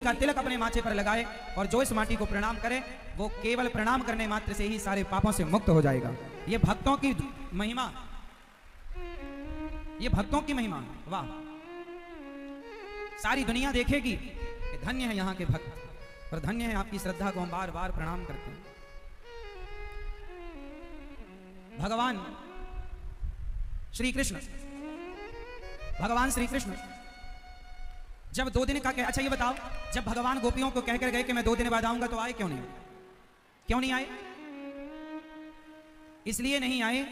का तिलक अपने माथे पर लगाए और जो इस माटी को प्रणाम करे वो केवल प्रणाम करने मात्र से ही सारे पापों से मुक्त हो जाएगा। ये भक्तों की महिमा, ये भक्तों की महिमा। वाह, सारी दुनिया देखेगी कि धन्य है यहाँ के भक्त और धन्य है आपकी श्रद्धा को हम बार बार प्रणाम करते हैं। भगवान श्री कृष्ण, भगवान श्री कृष्ण जब 2 दिन का कह, अच्छा ये बताओ, जब भगवान गोपियों को कहकर गए कि मैं 2 दिन बाद आऊंगा तो आए क्यों नहीं? क्यों नहीं आए? इसलिए नहीं आए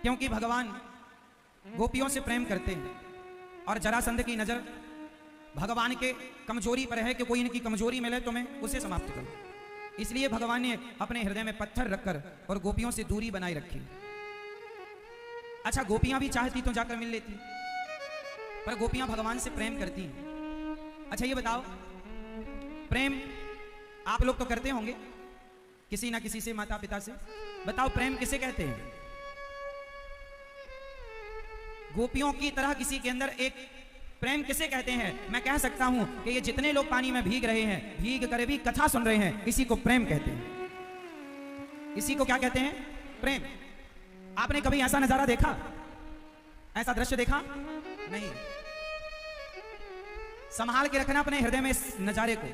क्योंकि भगवान गोपियों से प्रेम करते हैं और जरासंध की नजर भगवान के कमजोरी पर है कि कोई इनकी कमजोरी मिले तो मैं उसे समाप्त करूं। इसलिए भगवान ने अपने हृदय में पत्थर रखकर और गोपियों से दूरी बनाए रखी। अच्छा, गोपियां भी चाहती तो जाकर मिल लेती, पर गोपियां भगवान से प्रेम करती हैं। अच्छा ये बताओ, प्रेम आप लोग तो करते होंगे किसी ना किसी से, माता पिता से। बताओ प्रेम किसे कहते हैं? गोपियों की तरह किसी के अंदर एक प्रेम किसे कहते हैं? मैं कह सकता हूं कि ये जितने लोग पानी में भीग रहे हैं, भीग कर भी कथा सुन रहे हैं, इसी को प्रेम कहते हैं। इसी को क्या कहते हैं? प्रेम। आपने कभी ऐसा नजारा देखा, ऐसा दृश्य देखा? नहीं। संभाल के रखना अपने हृदय में इस नजारे को,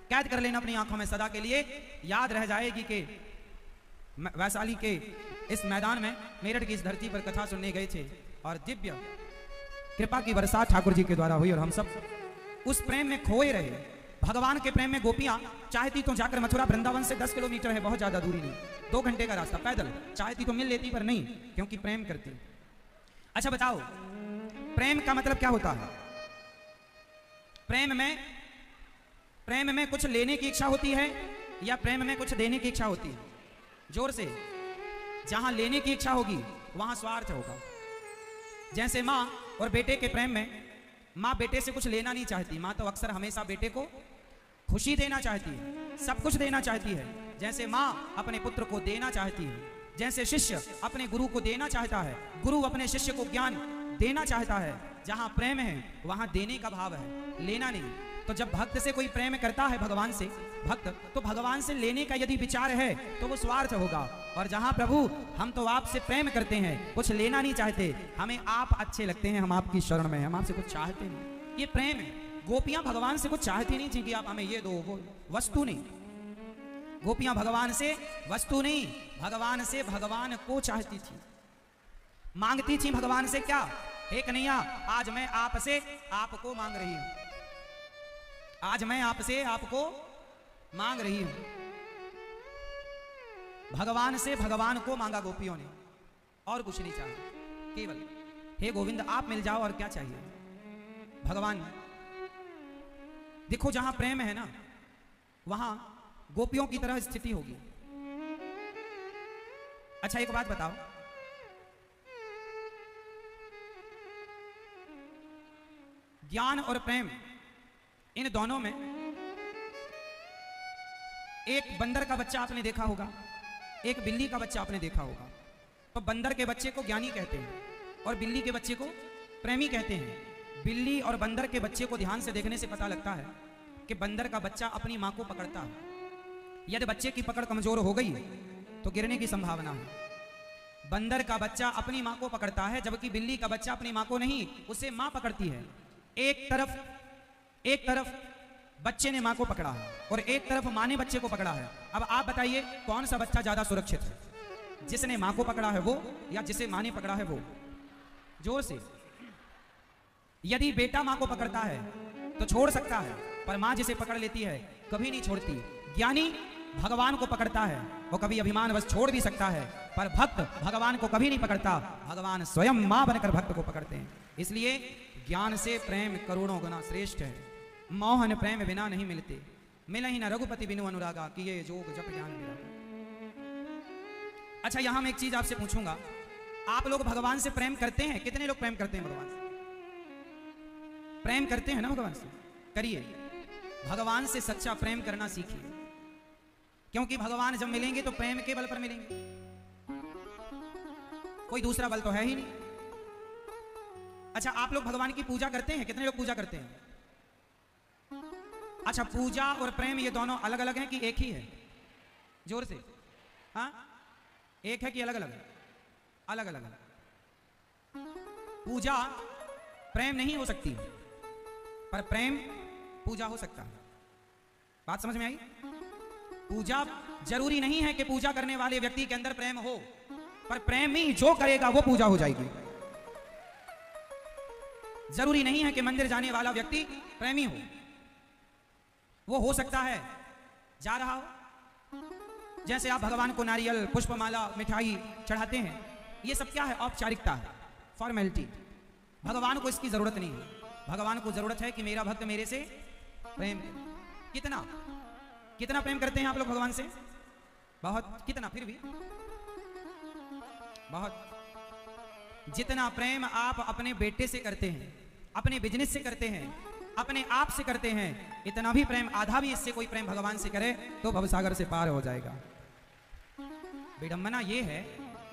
कैद कर लेना अपनी आंखों में सदा के लिए। याद रह जाएगी कि वैशाली के इस मैदान में, मेरठ की इस धरती पर कथा सुनने गए थे और दिव्य कृपा की बरसात ठाकुर जी के द्वारा हुई और हम सब उस प्रेम में खोए रहे। भगवान के प्रेम में गोपियां चाहती तो जाकर, मथुरा वृंदावन से 10 किलोमीटर है, बहुत ज्यादा दूरी नहीं, 2 घंटे का रास्ता पैदल, चाहती तो मिल लेती पर नहीं, क्योंकि प्रेम करती। अच्छा बताओ, प्रेम का मतलब क्या होता है? प्रेम में कुछ लेने की इच्छा होती है या प्रेम में कुछ देने की इच्छा होती है? जोर से। जहां लेने की इच्छा होगी वहां स्वार्थ होगा। जैसे माँ और बेटे के प्रेम में, माँ बेटे से कुछ लेना नहीं चाहती, माँ तो अक्सर हमेशा बेटे को खुशी देना चाहती है, सब कुछ देना चाहती है। जैसे माँ अपने पुत्र को देना चाहती है, जैसे शिष्य अपने गुरु को देना चाहता है, गुरु अपने शिष्य को ज्ञान देना चाहता है। जहां प्रेम है वहां देने का भाव है, लेना नहीं। तो जब भक्त से कोई प्रेम करता है, भगवान से भक्त, तो भगवान से लेने का यदि विचार है तो वो स्वार्थ होगा। और जहां प्रभु हम तो आपसे प्रेम करते हैं, कुछ लेना नहीं चाहते, हमें आप अच्छे लगते हैं, हम आपकी शरण में, हम आपसे कुछ चाहते नहीं, ये प्रेम है। गोपियां भगवान से कुछ चाहती नहीं थी कि आप हमें ये दो, वो वस्तु नहीं। गोपियां भगवान से वस्तु नहीं, भगवान से भगवान को चाहती थी, मांगती थी भगवान से क्या? हे कन्हैया, आज मैं आपसे आपको मांग रही हूं, आज मैं आपसे आपको मांग रही हूं। भगवान से भगवान को मांगा गोपियों ने, और कुछ नहीं चाहा, केवल हे गोविंद आप मिल जाओ, और क्या चाहिए? भगवान देखो, जहां प्रेम है ना वहां गोपियों की तरह स्थिति होगी। अच्छा एक बात बताओ, ज्ञान और प्रेम, इन दोनों में एक बंदर का बच्चा आपने देखा होगा, एक बिल्ली का बच्चा आपने देखा होगा। तो बंदर के बच्चे को ज्ञानी कहते हैं और बिल्ली के बच्चे को प्रेमी कहते हैं। बिल्ली और बंदर के बच्चे को ध्यान से देखने से पता लगता है कि बंदर का बच्चा अपनी मां को पकड़ता है। यदि बच्चे की पकड़ कमजोर हो गई तो गिरने की संभावना है। बंदर का बच्चा अपनी मां को पकड़ता है, जबकि बिल्ली का बच्चा अपनी मां को नहीं, उसे मां पकड़ती है। एक तरफ बच्चे ने मां को पकड़ा है और एक तरफ मां ने बच्चे को पकड़ा है। अब आप बताइए कौन सा बच्चा ज्यादा सुरक्षित है? जिसने मां को पकड़ा है वो, या जिसे मां ने पकड़ा है वो? जोर से। यदि बेटा मां को पकड़ता है तो छोड़ सकता है, पर मां जिसे पकड़ लेती है कभी नहीं छोड़ती। ज्ञानी भगवान को पकड़ता है, वो कभी अभिमान बस छोड़ भी सकता है, पर भक्त भगवान को कभी नहीं पकड़ता, भगवान स्वयं मां बनकर भक्त को पकड़ते हैं। इसलिए ज्ञान से प्रेम करोड़ों गुना श्रेष्ठ है। मोहन प्रेम बिना नहीं मिलते, मिला ही ना रघुपति बिनु अनुरागा, कि ये जोग जप ज्ञान मेरा। अच्छा यहां मैं एक चीज आपसे पूछूंगा, आप लोग भगवान से प्रेम करते हैं? कितने लोग प्रेम करते हैं भगवान से? प्रेम करते हैं ना भगवान से? करिए, भगवान से सच्चा प्रेम करना सीखिए, क्योंकि भगवान जब मिलेंगे तो प्रेम के बल पर मिलेंगे, कोई दूसरा बल तो है ही नहीं। अच्छा आप लोग भगवान की पूजा करते हैं? कितने लोग पूजा करते हैं? अच्छा, पूजा और प्रेम ये दोनों अलग अलग हैं कि एक ही है? जोर से, हाँ, एक है कि अलग अलग? अलग अलग। पूजा प्रेम नहीं हो सकती, पर प्रेम पूजा हो सकता है। बात समझ में आई? पूजा जरूरी नहीं है कि पूजा करने वाले व्यक्ति के अंदर प्रेम हो, पर प्रेम ही जो करेगा वो पूजा हो जाएगी। जरूरी नहीं है कि मंदिर जाने वाला व्यक्ति प्रेमी हो, वो हो सकता है जा रहा हो। जैसे आप भगवान को नारियल, पुष्पमाला, मिठाई चढ़ाते हैं, ये सब क्या है? औपचारिकता है, फॉर्मेलिटी। भगवान को इसकी जरूरत नहीं है। भगवान को जरूरत है कि मेरा भक्त मेरे से प्रेम करे। कितना कितना प्रेम करते हैं आप लोग भगवान से? बहुत। कितना? फिर भी बहुत। जितना प्रेम आप अपने बेटे से करते हैं, अपने बिजनेस से करते हैं, अपने आप से करते हैं, इतना भी प्रेम, आधा भी इससे कोई प्रेम भगवान से करे तो भवसागर से पार हो जाएगा। विडंबना ये है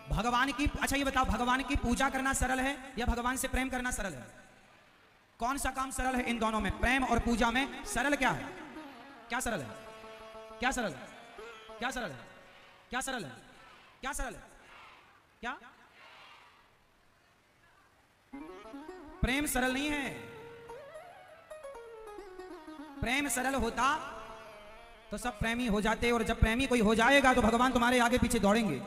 भगवान की। अच्छा ये बताओ, भगवान की पूजा करना सरल है या भगवान से प्रेम करना सरल है? कौन सा काम सरल है इन दोनों में? प्रेम और पूजा में सरल क्या है? क्या सरल है? क्या सरल है? क्या सरल है? क्या सरल है? क्या सरल है? क्या? प्रेम सरल नहीं है। प्रेम सरल होता तो सब प्रेमी हो जाते, और जब प्रेमी कोई हो जाएगा तो भगवान तुम्हारे आगे पीछे दौड़ेंगे।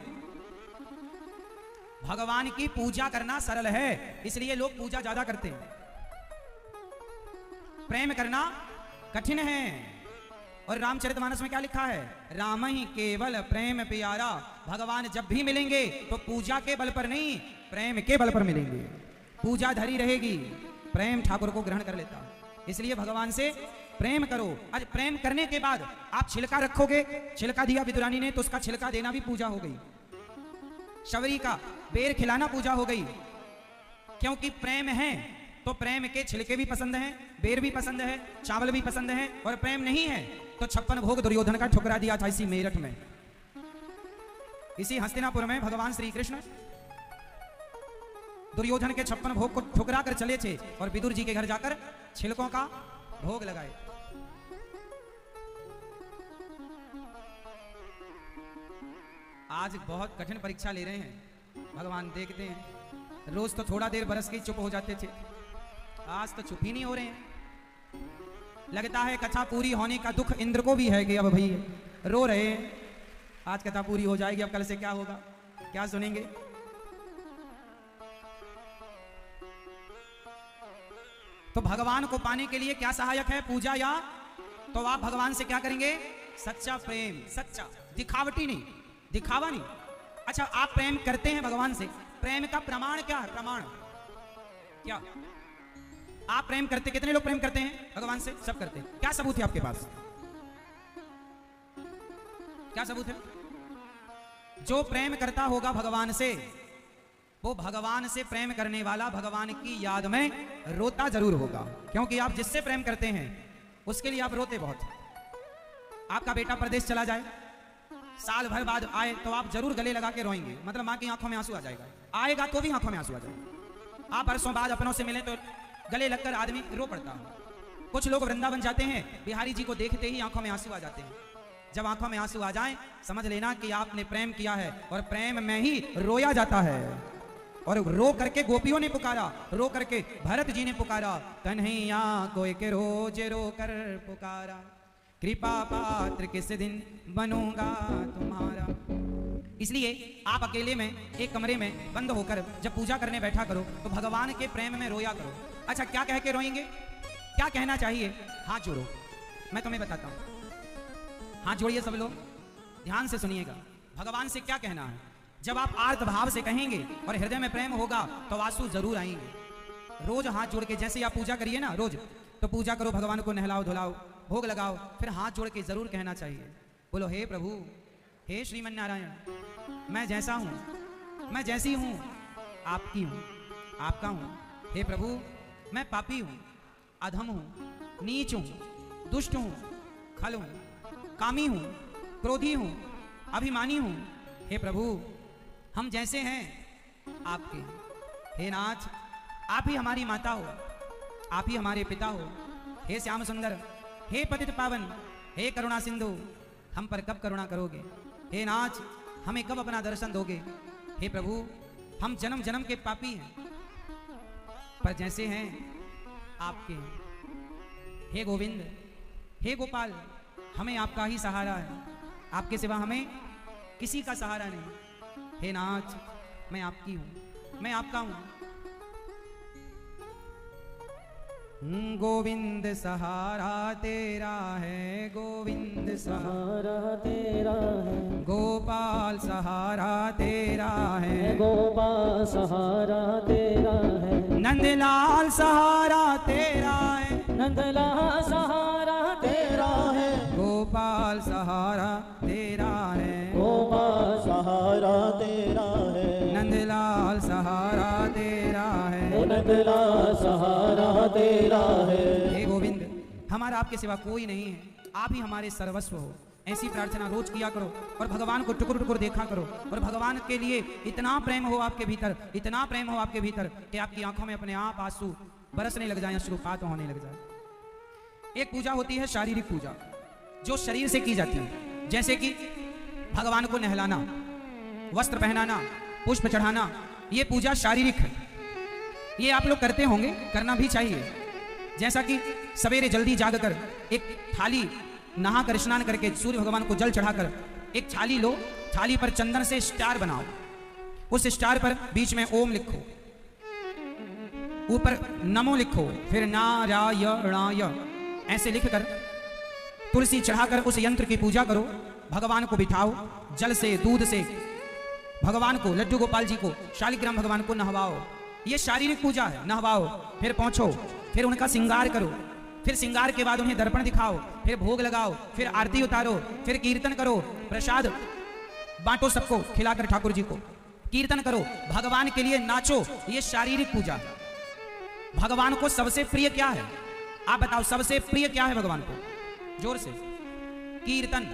भगवान की पूजा करना सरल है, इसलिए लोग पूजा ज्यादा करते हैं। प्रेम करना कठिन है। और रामचरितमानस में क्या लिखा है? राम ही केवल प्रेम प्यारा। भगवान जब भी मिलेंगे तो पूजा के बल पर नहीं, प्रेम के बल पर मिलेंगे। पूजा धरी रहेगी, प्रेम ठाकुर को ग्रहण कर लेता। इसलिए भगवान से प्रेम करो। आज प्रेम करने के बाद आप छिलका रखोगे, छिलका दिया विदुरानी ने तो उसका छिलका देना भी पूजा हो गई। शबरी का बेर खिलाना पूजा हो गई। क्योंकि प्रेम है तो प्रेम के छिलके भी पसंद हैं, बेर भी पसंद है, चावल भी पसंद है। और प्रेम नहीं है तो 56 भोग दुर्योधन का ठुकरा दिया था इसी मेरठ में, इसी हस्तिनापुर में। भगवान श्री कृष्ण दुर्योधन के 56 भोग को ठुकरा कर चले थे और विदुर जी के घर जाकर छिलकों का भोग लगाए। आज बहुत कठिन परीक्षा ले रहे हैं भगवान, देखते हैं। रोज तो थोड़ा देर बरस के चुप हो जाते थे, आज तो चुप ही नहीं हो रहे हैं। लगता है कथा पूरी होने का दुख इंद्र को भी है कि अब भाई रो रहे हैं, आज कथा पूरी हो जाएगी, अब कल से क्या होगा, क्या सुनेंगे। तो भगवान को पाने के लिए क्या सहायक है? पूजा। या तो आप भगवान से क्या करेंगे? सच्चा प्रेम, सच्चा, दिखावटी नहीं, दिखावा नहीं। अच्छा, आप प्रेम करते हैं भगवान से, प्रेम का प्रमाण क्या है? प्रमाण क्या? आप प्रेम करते, कितने लोग प्रेम करते हैं भगवान से? सब करते हैं। क्या सबूत है आपके पास? क्या सबूत है? जो प्रेम करता होगा भगवान से, वो भगवान से प्रेम करने वाला भगवान की याद में रोता जरूर होगा। क्योंकि आप जिससे प्रेम करते हैं उसके लिए आप रोते बहुत। आपका बेटा परदेश चला जाए, साल भर बाद आए तो आप जरूर गले लगा के रोएंगे, मतलब माँ की आंखों में आंसू आ जाएगा। आएगा तो भी आंखों में आंसू आ जाएगा। आप बरसों बाद अपनों से मिले तो गले लगकर आदमी रो पड़ता है। कुछ लोग वृंदावन जाते हैं, बिहारी जी को देखते ही आंखों में आंसू आ जाते हैं। जब आंखों में आंसू आ जाए समझ लेना कि आपने प्रेम किया है, और प्रेम में ही रोया जाता है। और रो करके गोपियों ने पुकारा, रो करके भरत जी ने पुकारा, कन्हैया को एक रोज रो कर पुकारा, कृपा पात्र किस दिन बनूंगा तुम्हारा। इसलिए आप अकेले में एक कमरे में बंद होकर जब पूजा करने बैठा करो तो भगवान के प्रेम में रोया करो। अच्छा, क्या कह के रोएंगे? क्या कहना चाहिए? हाथ जोड़ो, मैं तुम्हें बताता हूं। हाथ जोड़िए सब लोग, ध्यान से सुनिएगा। भगवान से क्या कहना है? जब आप आर्त भाव से कहेंगे और हृदय में प्रेम होगा तो आंसू जरूर आएंगे। रोज हाथ जोड़ के, जैसे आप पूजा करिए ना रोज, तो पूजा करो, भगवान को नहलाओ धुलाओ, भोग लगाओ, फिर हाथ जोड़ के जरूर कहना चाहिए, बोलो हे प्रभु, हे श्रीमन नारायण, मैं जैसा हूं, मैं जैसी हूं, आपकी हूं, आपका हूं। हे प्रभु, मैं पापी हूं, अधम हूं, नीच हूं, दुष्ट हूं, खल हूं, कामी हूं, क्रोधी हूं, अभिमानी हूं। हे प्रभु, हम जैसे हैं आपके। हे नाथ, आप ही हमारी माता हो, आप ही हमारे पिता हो। हे श्याम सुंदर, हे पतित पावन, हे करुणा सिंधु, हम पर कब करुणा करोगे? हे नाथ, हमें कब अपना दर्शन दोगे? हे प्रभु, हम जन्म जन्म के पापी हैं, पर जैसे हैं आपके हैं। हे गोविंद, हे गोपाल, हमें आपका ही सहारा है, आपके सिवा हमें किसी का सहारा नहीं। हे नाथ, मैं आपकी हूं, मैं आपका हूं। गोविंद सहारा तेरा है, गोविंद सहारा तेरा है, गोपाल सहारा तेरा है, गोपाल सहारा तेरा है, नंदलाल सहारा तेरा है, नंदलाल सहारा तेरा है, गोपाल सहारा तेरा है, गोपाल सहारा तेरा है, नंदलाल सहारा तेरा है, नंदलाल सहारा तेरा है। हे गोविंद, हमारा आपके सिवा कोई नहीं है, आप ही हमारे सर्वस्व हो। ऐसी प्रार्थना रोज किया करो और भगवान को टुकुर टुकुर देखा करो, और भगवान के लिए इतना प्रेम हो आपके भीतर, इतना प्रेम हो आपके भीतर कि आपकी आंखों में अपने आप आंसू बरसने लग जाए, अश्रुपात होने लग जाए। एक पूजा होती है शारीरिक पूजा, जो शरीर से की जाती है, जैसे कि भगवान को नहलाना, वस्त्र पहनाना, पुष्प चढ़ाना, ये पूजा शारीरिक है। ये आप लोग करते होंगे, करना भी चाहिए। जैसा कि सवेरे जल्दी जागकर एक थाली नहाकर स्नान करके सूर्य भगवान को जल चढ़ाकर एक थाली लो, थाली पर चंदन से स्टार बनाओ, उस स्टार पर बीच में ओम लिखो, ऊपर नमो लिखो, फिर नारायणाय ऐसे लिखकर तुलसी चढ़ाकर उस यंत्र की पूजा करो। भगवान को बिठाओ, जल से दूध से भगवान को, लड्डू गोपाल जी को, शालिग्राम भगवान को नहवाओ। ये शारीरिक पूजा है, नहवाओ, फिर पहुंचो, फिर उनका श्रृंगार करो, फिर श्रृंगार के बाद उन्हें दर्पण दिखाओ, फिर भोग लगाओ, फिर आरती उतारो, फिर कीर्तन करो, प्रसाद बांटो सबको, खिलाकर ठाकुर जी को कीर्तन करो, भगवान के लिए नाचो। ये शारीरिक पूजा है। भगवान को सबसे प्रिय क्या है? आप बताओ, सबसे प्रिय क्या है भगवान को? जोर से। कीर्तन।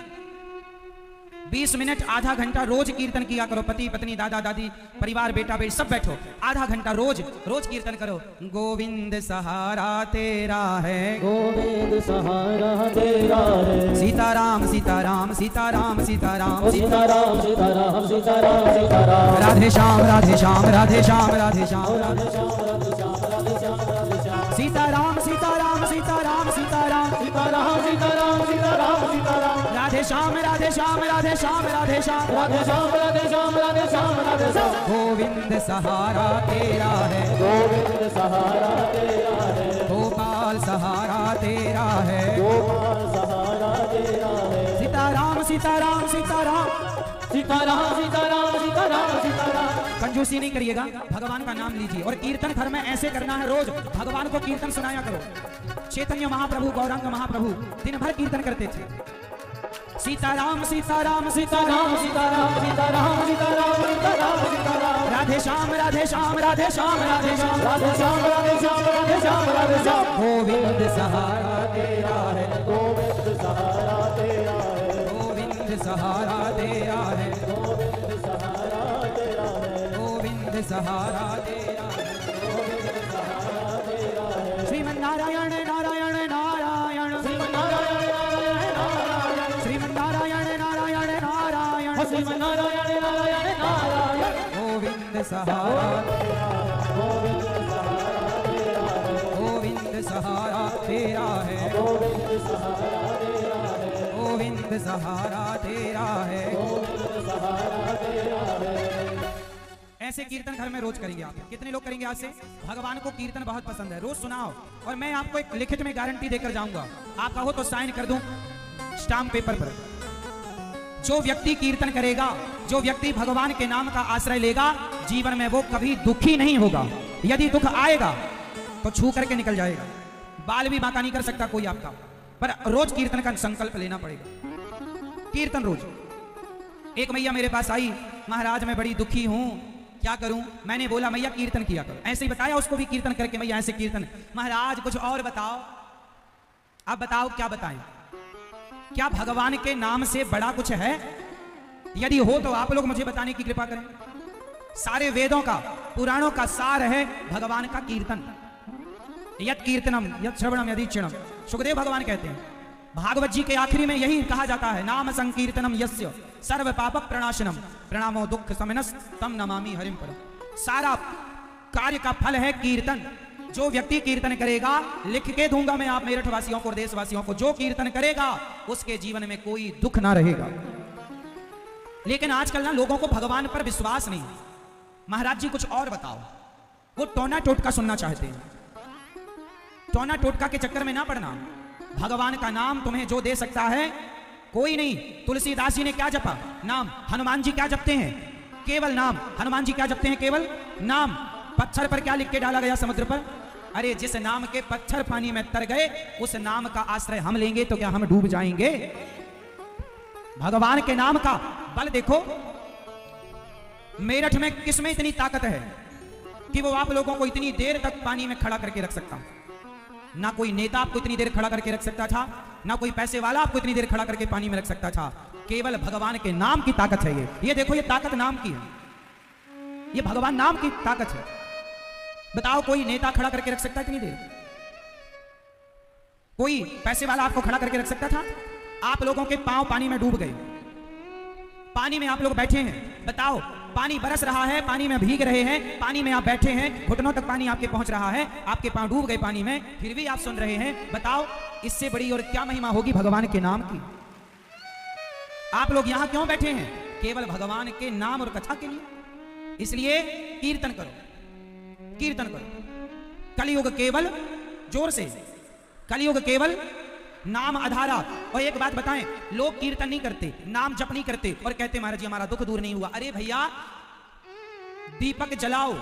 20 मिनट, आधा घंटा रोज कीर्तन किया करो। पति पत्नी, दादा दादी, परिवार, बेटा बेटी सब बैठो, आधा घंटा रोज रोज कीर्तन करो। गोविंद सहारा तेरा है, गोविंद सहारा तेरा है, सीताराम सीताराम सीताराम सीताराम सीताराम सीताराम सीताराम सीताराम, राधे श्याम राधे श्याम राधे श्याम राधे श्याम राधे श्याम राधे श्याम राधे श्याम राधे श्याम, सीताराम सीताराम सीताराम सीताराम सीताराम सीताराम सीताराम सीताराम, राधे श्याम राधे श्याम राधे श्याम राधे श्याम राधे श्याम राधे श्याम राधे श्याम राधे श्याम, गोविंद सहारा तेरा है, गोविंद सहारा तेरा है, गोपाल सहारा तेरा है, गोपाल सहारा तेरा है, सीताराम सीताराम सीताराम सीताराम सीताराम सीताराम सीताराम। कंजूसी नहीं करिएगा, भगवान का नाम लीजिए। और कीर्तन घर में ऐसे करना है, रोज भगवान को कीर्तन सुनाया करो। चैतन्य महाप्रभु, गौरांग महाप्रभु दिन भर कीर्तन करते थे। सीताराम सीताराम सीताराम सीताराम सीताराम सीताराम सीताराम सीताराम, राधे श्याम राधे श्याम राधे श्याम राधे श्याम राधे श्याम राधे श्याम राधे श्याम राधे श्याम, गोविंद सहारा तेरा है, गोविंद सहारा तेरा है, गोविंद सहारा तेरा है, गोविंद सहारा तेरा है, गोविंद सहारा तेरा है, गोविंद सहारा तेरा है, श्रीमन नारायण नारायण नारायण, श्रीमन नारायण नारायण नारायण, श्रीमन नारायण नारायण नारायण, श्रीमन नारायण नारायण नारायण, गोविंद सहारा गोविंद सहारा तेरा है, गोविंद सहारा तेरा है, गोविंद सहारा तेरा है, गोविंद सहारा तेरा है, गोविंद सहारा तेरा है। ऐसे कीर्तन घर में रोज करेंगे आप। कितने लोग करेंगे आज से? भगवान को कीर्तन बहुत पसंद है, रोज सुनाओ। और मैं आपको एक लिखित में गारंटी देकर जाऊंगा, आप कहो तो साइन कर दूं स्टाम्प पेपर पर। जो व्यक्ति कीर्तन करेगा, जो व्यक्ति भगवान के नाम का आश्रय लेगा, जीवन में वो कभी दुखी नहीं होगा। यदि दुख आएगा तो छू करके निकल जाएगा। बाल भी बांका नहीं कर सकता कोई आपका, पर रोज कीर्तन का संकल्प लेना पड़ेगा। कीर्तन रोज। एक मैया मेरे पास आई, महाराज मैं बड़ी दुखी हूं, क्या करूं? मैंने बोला मैया कीर्तन किया करो। ऐसे ही बताया उसको भी कीर्तन करके, मैया ऐसे कीर्तन। महाराज कुछ और बताओ। अब बताओ क्या बताएं? क्या भगवान के नाम से बड़ा कुछ है? यदि हो तो आप लोग मुझे बताने की कृपा करें। सारे वेदों का, पुराणों का सार है भगवान का कीर्तन। यत् कीर्तनम यत् श्रवणम यदि क्षणम। सुखदेव भगवान कहते हैं भागवत जी के आखिरी में यही कहा जाता है, नाम संकीर्तनम यस्य सर्व पाप प्रणाशनम प्रणामो दुख समनस तम नमामि हरिम परम। सारा कार्य का फल है कीर्तन। जो व्यक्ति कीर्तन करेगा, लिख के दूंगा मैं आप मेरठ वासियों को और देशवासियों को, जो कीर्तन करेगा उसके जीवन में कोई दुख ना रहेगा। लेकिन आजकल ना लोगों को भगवान पर विश्वास नहीं। महाराज जी कुछ और बताओ। वो टोना टोटका सुनना चाहते हैं। टोना टोटका के चक्कर में ना पड़ना। भगवान का नाम तुम्हें जो दे सकता है कोई नहीं। तुलसीदास जी ने क्या जपा? नाम। हनुमान जी क्या जपते हैं? केवल नाम। हनुमान जी क्या जपते हैं? केवल नाम। पत्थर पर क्या लिख के डाला गया समुद्र पर? अरे जिस नाम के पत्थर पानी में तर गए, उस नाम का आश्रय हम लेंगे तो क्या हम डूब जाएंगे? भगवान के नाम का बल देखो। मेरठ में किसमें इतनी ताकत है कि वो आप लोगों को इतनी देर तक पानी में खड़ा करके रख सकता? ना कोई नेता आपको इतनी देर खड़ा करके रख सकता था, ना कोई पैसे वाला आपको इतनी देर खड़ा करके पानी में रख सकता था। केवल भगवान के नाम की ताकत है ये देखो, ये ताकत नाम की है। ये भगवान नाम की ताकत है। बताओ कोई नेता खड़ा करके रख सकता है इतनी देर? कोई पैसे वाला आपको खड़ा करके रख सकता था? आप लोगों के पांव पानी में डूब गए, पानी में आप लोग बैठे हैं। बताओ, पानी बरस रहा है, पानी में भीग रहे हैं, पानी में आप बैठे हैं, घुटनों तक पानी आपके पहुंच रहा है, आपके पांव डूब गए पानी में, फिर भी आप सुन रहे हैं। बताओ इससे बड़ी और क्या महिमा होगी भगवान के नाम की? आप लोग यहां क्यों बैठे हैं? केवल भगवान के नाम और कथा के लिए। इसलिए कीर्तन करो, कीर्तन करो। कलयुग केवल, जोर से, कलयुग केवल नाम आधारा। और एक बात बताएं, लोग कीर्तन नहीं करते, नाम जप नहीं करते और कहते महाराज जी हमारा दुख दूर नहीं हुआ। अरे भैया, दीपक जलाओ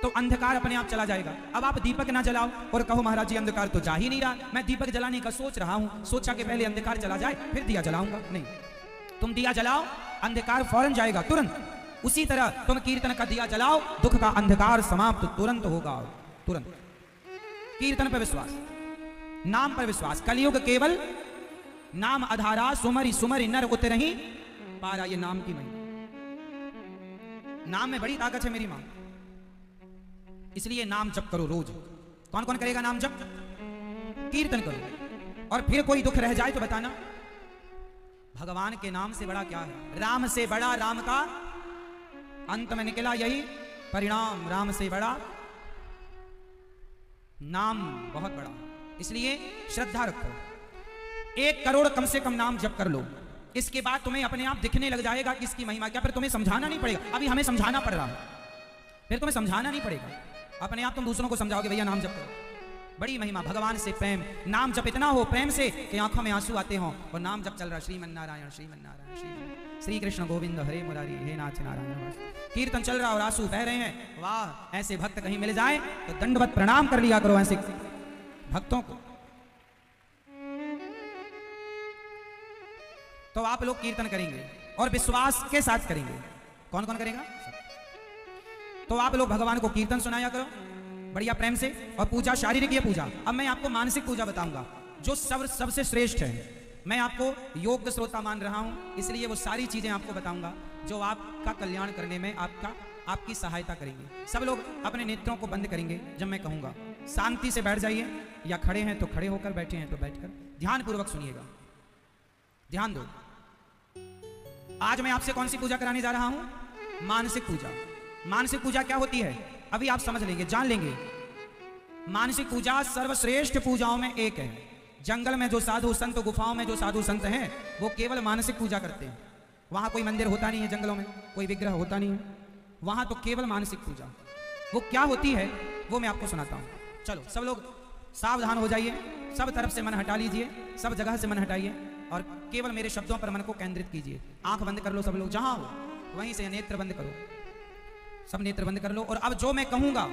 तो अंधकार अपने आप चला जाएगा। अब आप दीपक ना जलाओ और कहो महाराज जी अंधकार तो जा ही नहीं रहा, मैं दीपक जलाने का सोच रहा हूं, सोचा कि पहले अंधकार चला जाए फिर दिया जलाऊंगा। नहीं, तुम दिया जलाओ, अंधकार फौरन जाएगा, तुरंत। उसी तरह तुम कीर्तन का दिया जलाओ, दुख का अंधकार समाप्त तुरंत होगा, तुरंत। कीर्तन पर विश्वास, नाम पर विश्वास। कलयुग केवल नाम आधारा, सुमरि सुमरि नर उतरहि पारा। ये नाम की महिमा। नाम में बड़ी ताकत है मेरी मां, इसलिए नाम जप करो रोज। कौन कौन करेगा नाम जप? कीर्तन करो। और फिर कोई दुख रह जाए तो बताना। भगवान के नाम से बड़ा क्या है? राम से बड़ा राम का अंत में निकला यही परिणाम। राम से बड़ा नाम बहुत बड़ा। इसलिए श्रद्धा रखो। 1 करोड़ कम से कम नाम जप कर लो। इसके बाद तुम्हें अपने आप दिखने लग जाएगा कि इसकी महिमा क्या। फिर तुम्हें समझाना नहीं पड़ेगा। अभी हमें समझाना पड़ रहा है, फिर तुम्हें समझाना नहीं पड़ेगा। अपने आप तुम दूसरों को समझाओगे भैया नाम जप करो। बड़ी महिमा। भगवान से प्रेम, नाम जप इतना हो प्रेम से कि आंखों में आंसू आते हों और नाम जप चल रहा, श्रीमन्नारायण श्रीमन्नारायण श्री कृष्ण गोविंद हरे मुरारी हे नाथ नारायण। कीर्तन चल रहा और आंसू बह रहे हैं। वाह, ऐसे भक्त कहीं मिल जाए तो दंडवत प्रणाम कर लिया करो ऐसे भक्तों को। तो आप लोग कीर्तन करेंगे और विश्वास के साथ करेंगे। कौन कौन करेगा? तो आप लोग भगवान को कीर्तन सुनाया करो बढ़िया प्रेम से। और पूजा शारीरिक ये पूजा। अब मैं आपको मानसिक पूजा बताऊंगा जो सबसे श्रेष्ठ है। मैं आपको योग्य श्रोता मान रहा हूं, इसलिए वो सारी चीजें आपको बताऊंगा जो आपका कल्याण करने में आपकी सहायता करेंगे। सब लोग अपने नेत्रों को बंद करेंगे जब मैं कहूंगा। शांति से बैठ जाइए, या खड़े हैं तो खड़े होकर, बैठे हैं तो बैठकर। ध्यान पूर्वक सुनिएगा, ध्यान दो। आज मैं आपसे कौन सी पूजा कराने जा रहा हूं? मानसिक पूजा। मानसिक पूजा क्या होती है अभी आप समझ लेंगे, जान लेंगे। मानसिक पूजा सर्वश्रेष्ठ पूजाओं में एक है। जंगल में जो साधु संत, गुफाओं में जो साधु संत हैं, वो केवल मानसिक पूजा करते हैं। वहां कोई मंदिर होता नहीं है, जंगलों में कोई विग्रह होता नहीं है, वहां तो केवल मानसिक पूजा। वो क्या होती है वो मैं आपको सुनाता हूं। चलो सब लोग सावधान हो जाइए, सब तरफ से मन हटा लीजिए, सब जगह से मन हटाइए और केवल मेरे शब्दों पर मन को केंद्रित कीजिए। आंख बंद कर लो सब लोग, जहां हो वहीं से नेत्र बंद करो, सब नेत्र बंद कर लो। और अब जो मैं कहूंगा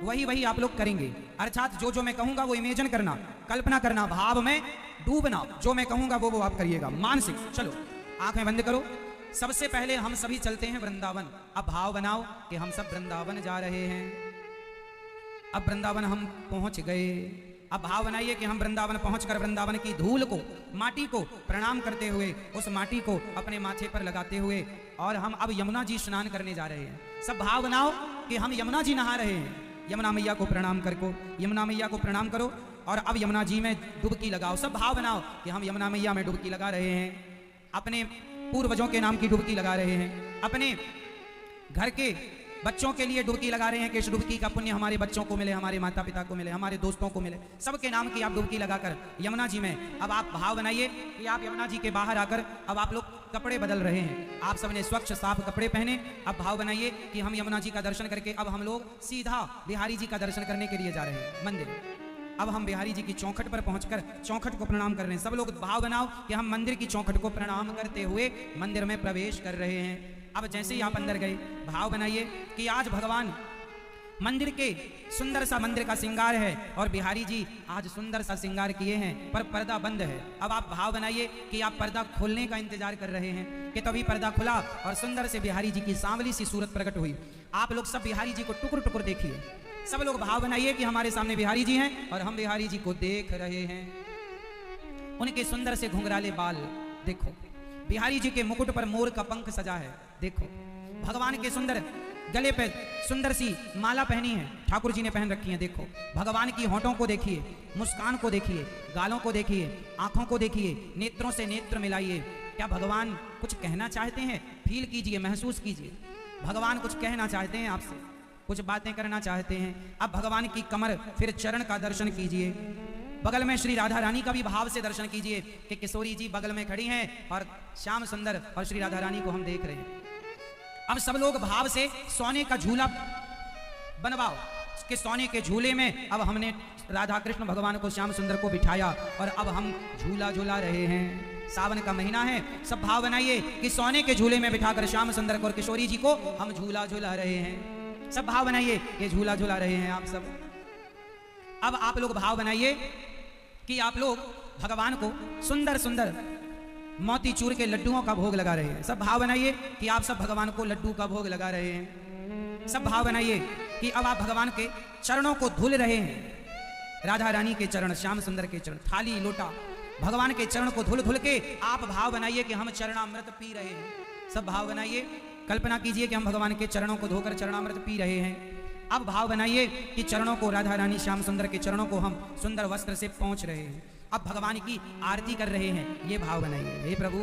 वही आप लोग करेंगे। अर्थात जो मैं कहूंगा वो इमेजिन करना, कल्पना करना, भाव में डूबना। जो मैं कहूंगा वो आप करिएगा मानसिक। चलो आंखें बंद करो। सबसे पहले हम सभी चलते हैं वृंदावन। अब भाव बनाओ कि हम सब वृंदावन जा रहे हैं। अब वृंदावन हम पहुंच गए। अब भाव बनाइए कि हम वृंदावन पहुंचकर वृंदावन की धूल को, माटी को प्रणाम करते हुए, उस माटी को अपने माथे पर लगाते हुए, और हम अब यमुना जी स्नान करने जा रहे हैं। सब भाव बनाओ कि हम यमुना जी नहा रहे हैं। यमुना मैया को प्रणाम करो, यमुना मैया को प्रणाम करो। और अब यमुना जी में डुबकी लगाओ। सब भाव बनाओ कि हम यमुना मैया में डुबकी लगा रहे हैं, अपने पूर्वजों के नाम की डुबकी लगा रहे हैं, अपने घर के बच्चों के लिए डुबकी लगा रहे हैं कि इस डुबकी का पुण्य हमारे बच्चों को मिले, हमारे माता पिता को मिले, हमारे दोस्तों को मिले, सबके नाम की आप डुबकी लगाकर यमुना जी में अब आप भाव बनाइए कि आप यमुना जी के बाहर आकर अब आप लोग कपड़े बदल रहे हैं। आप सबने स्वच्छ साफ कपड़े पहने। अब भाव बनाइए कि हम यमुना जी का दर्शन करके अब हम लोग सीधा बिहारी जी का दर्शन करने के लिए जा रहे हैं मंदिर। अब हम बिहारी जी की चौखट पर पहुंचकर चौखट को प्रणाम कर रहे हैं। सब लोग भाव बनाओ कि हम मंदिर की चौखट को प्रणाम करते हुए मंदिर में प्रवेश कर रहे हैं। अब जैसे ही आप अंदर गए भाव बनाइए कि आज भगवान मंदिर के सुंदर सा मंदिर का श्रृंगार है और बिहारी जी आज सुंदर सा श्रृंगार किए हैं पर पर्दा बंद है। अब आप भाव बनाइए कि आप पर्दा खोलने का इंतजार कर रहे हैं कि तभी पर्दा खुला और सुंदर से बिहारी जी की सांवली सी सूरत प्रकट हुई। आप लोग सब बिहारी जी को टुकुर टुकुर देखिए। सब लोग भाव बनाइए कि हमारे सामने बिहारी जी हैं और हम बिहारी जी को देख रहे हैं। उनके सुंदर से घुंघराले बाल देखो, बिहारी जी के मुकुट पर मोर का पंख सजा है देखो, भगवान के सुंदर गले पे सुंदर सी माला पहनी है ठाकुर जी ने पहन रखी है देखो, भगवान की होंठों को देखिए, मुस्कान को देखिए, गालों को देखिए, आंखों को देखिए, नेत्रों से नेत्र मिलाइए। क्या भगवान कुछ कहना चाहते हैं? फील कीजिए, महसूस कीजिए। भगवान कुछ कहना चाहते हैं आपसे, कुछ बातें करना चाहते हैं। अब भगवान की कमर फिर चरण का दर्शन कीजिए। बगल में श्री राधा रानी का भी भाव से दर्शन कीजिए कि किशोरी जी बगल में खड़ी हैं और श्याम सुंदर और श्री राधा रानी को हम देख रहे हैं। अब सब लोग भाव से सोने का झूला बनवाओ कि सोने के झूले में अब हमने राधा कृष्ण भगवान को श्याम सुंदर को बिठाया और अब हम झूला झूला रहे हैं। सावन का महीना है, सब भाव बनाइए कि सोने के झूले में बिठाकर श्याम सुंदर को और किशोरी जी को हम झूला झूला रहे हैं। सब भाव बनाइए कि झूला झूला रहे हैं आप सब। अब आप लोग भाव बनाइए कि आप लोग भगवान को सुंदर सुंदर मोतीचूर के लड्डुओं का भोग लगा रहे हैं। सब भाव बनाइए कि आप सब भगवान को लड्डू का भोग लगा रहे हैं। सब भाव बनाइए कि अब आप भगवान के चरणों को धुल रहे हैं। राधा रानी के चरण, श्याम सुंदर के चरण, थाली लोटा भगवान के चरण को धुल धुल के आप भाव बनाइए कि हम चरणामृत पी रहे हैं। सब भाव बनाइए, कल्पना कीजिए कि हम भगवान के चरणों को धोकर चरणामृत पी रहे हैं। अब भाव बनाइए कि चरणों को, राधा रानी श्याम सुंदर के चरणों को हम सुंदर वस्त्र से पोंछ रहे हैं। अब भगवान की आरती कर रहे हैं। ये भाव बनाइए, हे प्रभु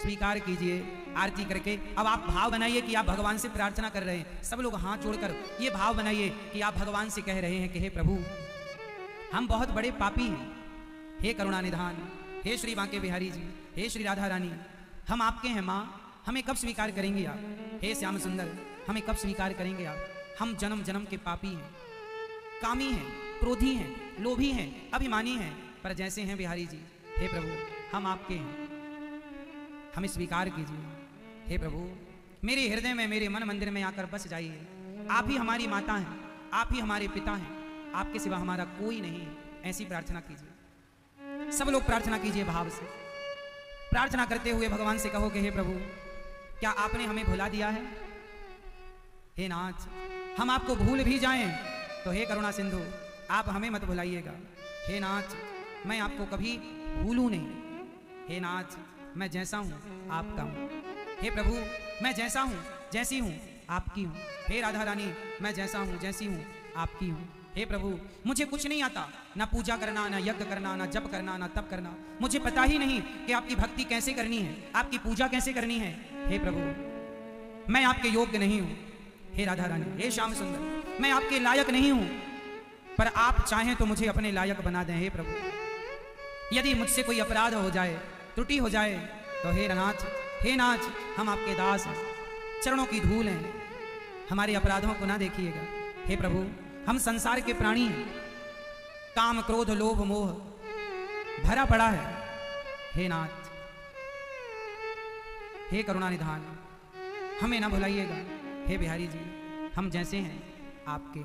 स्वीकार कीजिए आरती करके। अब आप भाव बनाइए कि आप भगवान से प्रार्थना कर रहे हैं। सब लोग हाथ जोड़कर ये भाव बनाइए कि आप भगवान से कह रहे हैं कि हे प्रभु हम बहुत बड़े पापी हैं, हे करुणा निधान, हे श्री बांके बिहारी जी, हे श्री राधा रानी, हम आपके हैं माँ, हमें कब स्वीकार करेंगे आप? हे श्याम सुंदर हमें कब स्वीकार करेंगे आप? हम जन्म जन्म के पापी हैं, कामी हैं, क्रोधी हैं, लोभी हैं, अभिमानी हैं, पर जैसे हैं बिहारी जी, हे प्रभु हम आपके हैं, हमें स्वीकार कीजिए। हे प्रभु मेरे हृदय में, मेरे मन मंदिर में आकर बस जाइए। आप ही हमारी माता हैं, आप ही हमारे पिता हैं, आपके सिवा हमारा कोई नहीं है। ऐसी प्रार्थना कीजिए। सब लोग प्रार्थना कीजिए भाव से। प्रार्थना करते हुए भगवान से कहो कि हे प्रभु क्या आपने हमें भुला दिया है? हे नाथ हम आपको भूल भी जाएं तो हे करुणा सिंधु आप हमें मत भुलाइएगा। हे नाथ मैं आपको कभी भूलूं नहीं। हे नाथ मैं जैसा हूं आपका हूं। हे प्रभु मैं जैसा हूं, जैसी हूं आपकी हूं। हे राधा रानी मैं जैसा हूं, जैसी हूं आपकी हूं। हे प्रभु मुझे कुछ नहीं आता, ना पूजा करना, ना यज्ञ करना, ना जप करना, ना तप करना। मुझे पता ही नहीं कि आपकी भक्ति कैसे करनी है, आपकी पूजा कैसे करनी है। हे प्रभु मैं आपके योग्य नहीं हूं। हे राधा रानी, हे श्याम सुंदर मैं आपके लायक नहीं हूं, पर आप चाहें तो मुझे अपने लायक बना दें। हे प्रभु यदि मुझसे कोई अपराध हो जाए, त्रुटि हो जाए तो हे नाथ हम आपके दास हैं, चरणों की धूल हैं, हमारे अपराधों को ना देखिएगा। हे प्रभु हम संसार के प्राणी हैं, काम क्रोध लोभ मोह भरा पड़ा है। हे नाथ हे करुणा निधान हमें ना भुलाइएगा। हे बिहारी जी हम जैसे हैं आपके।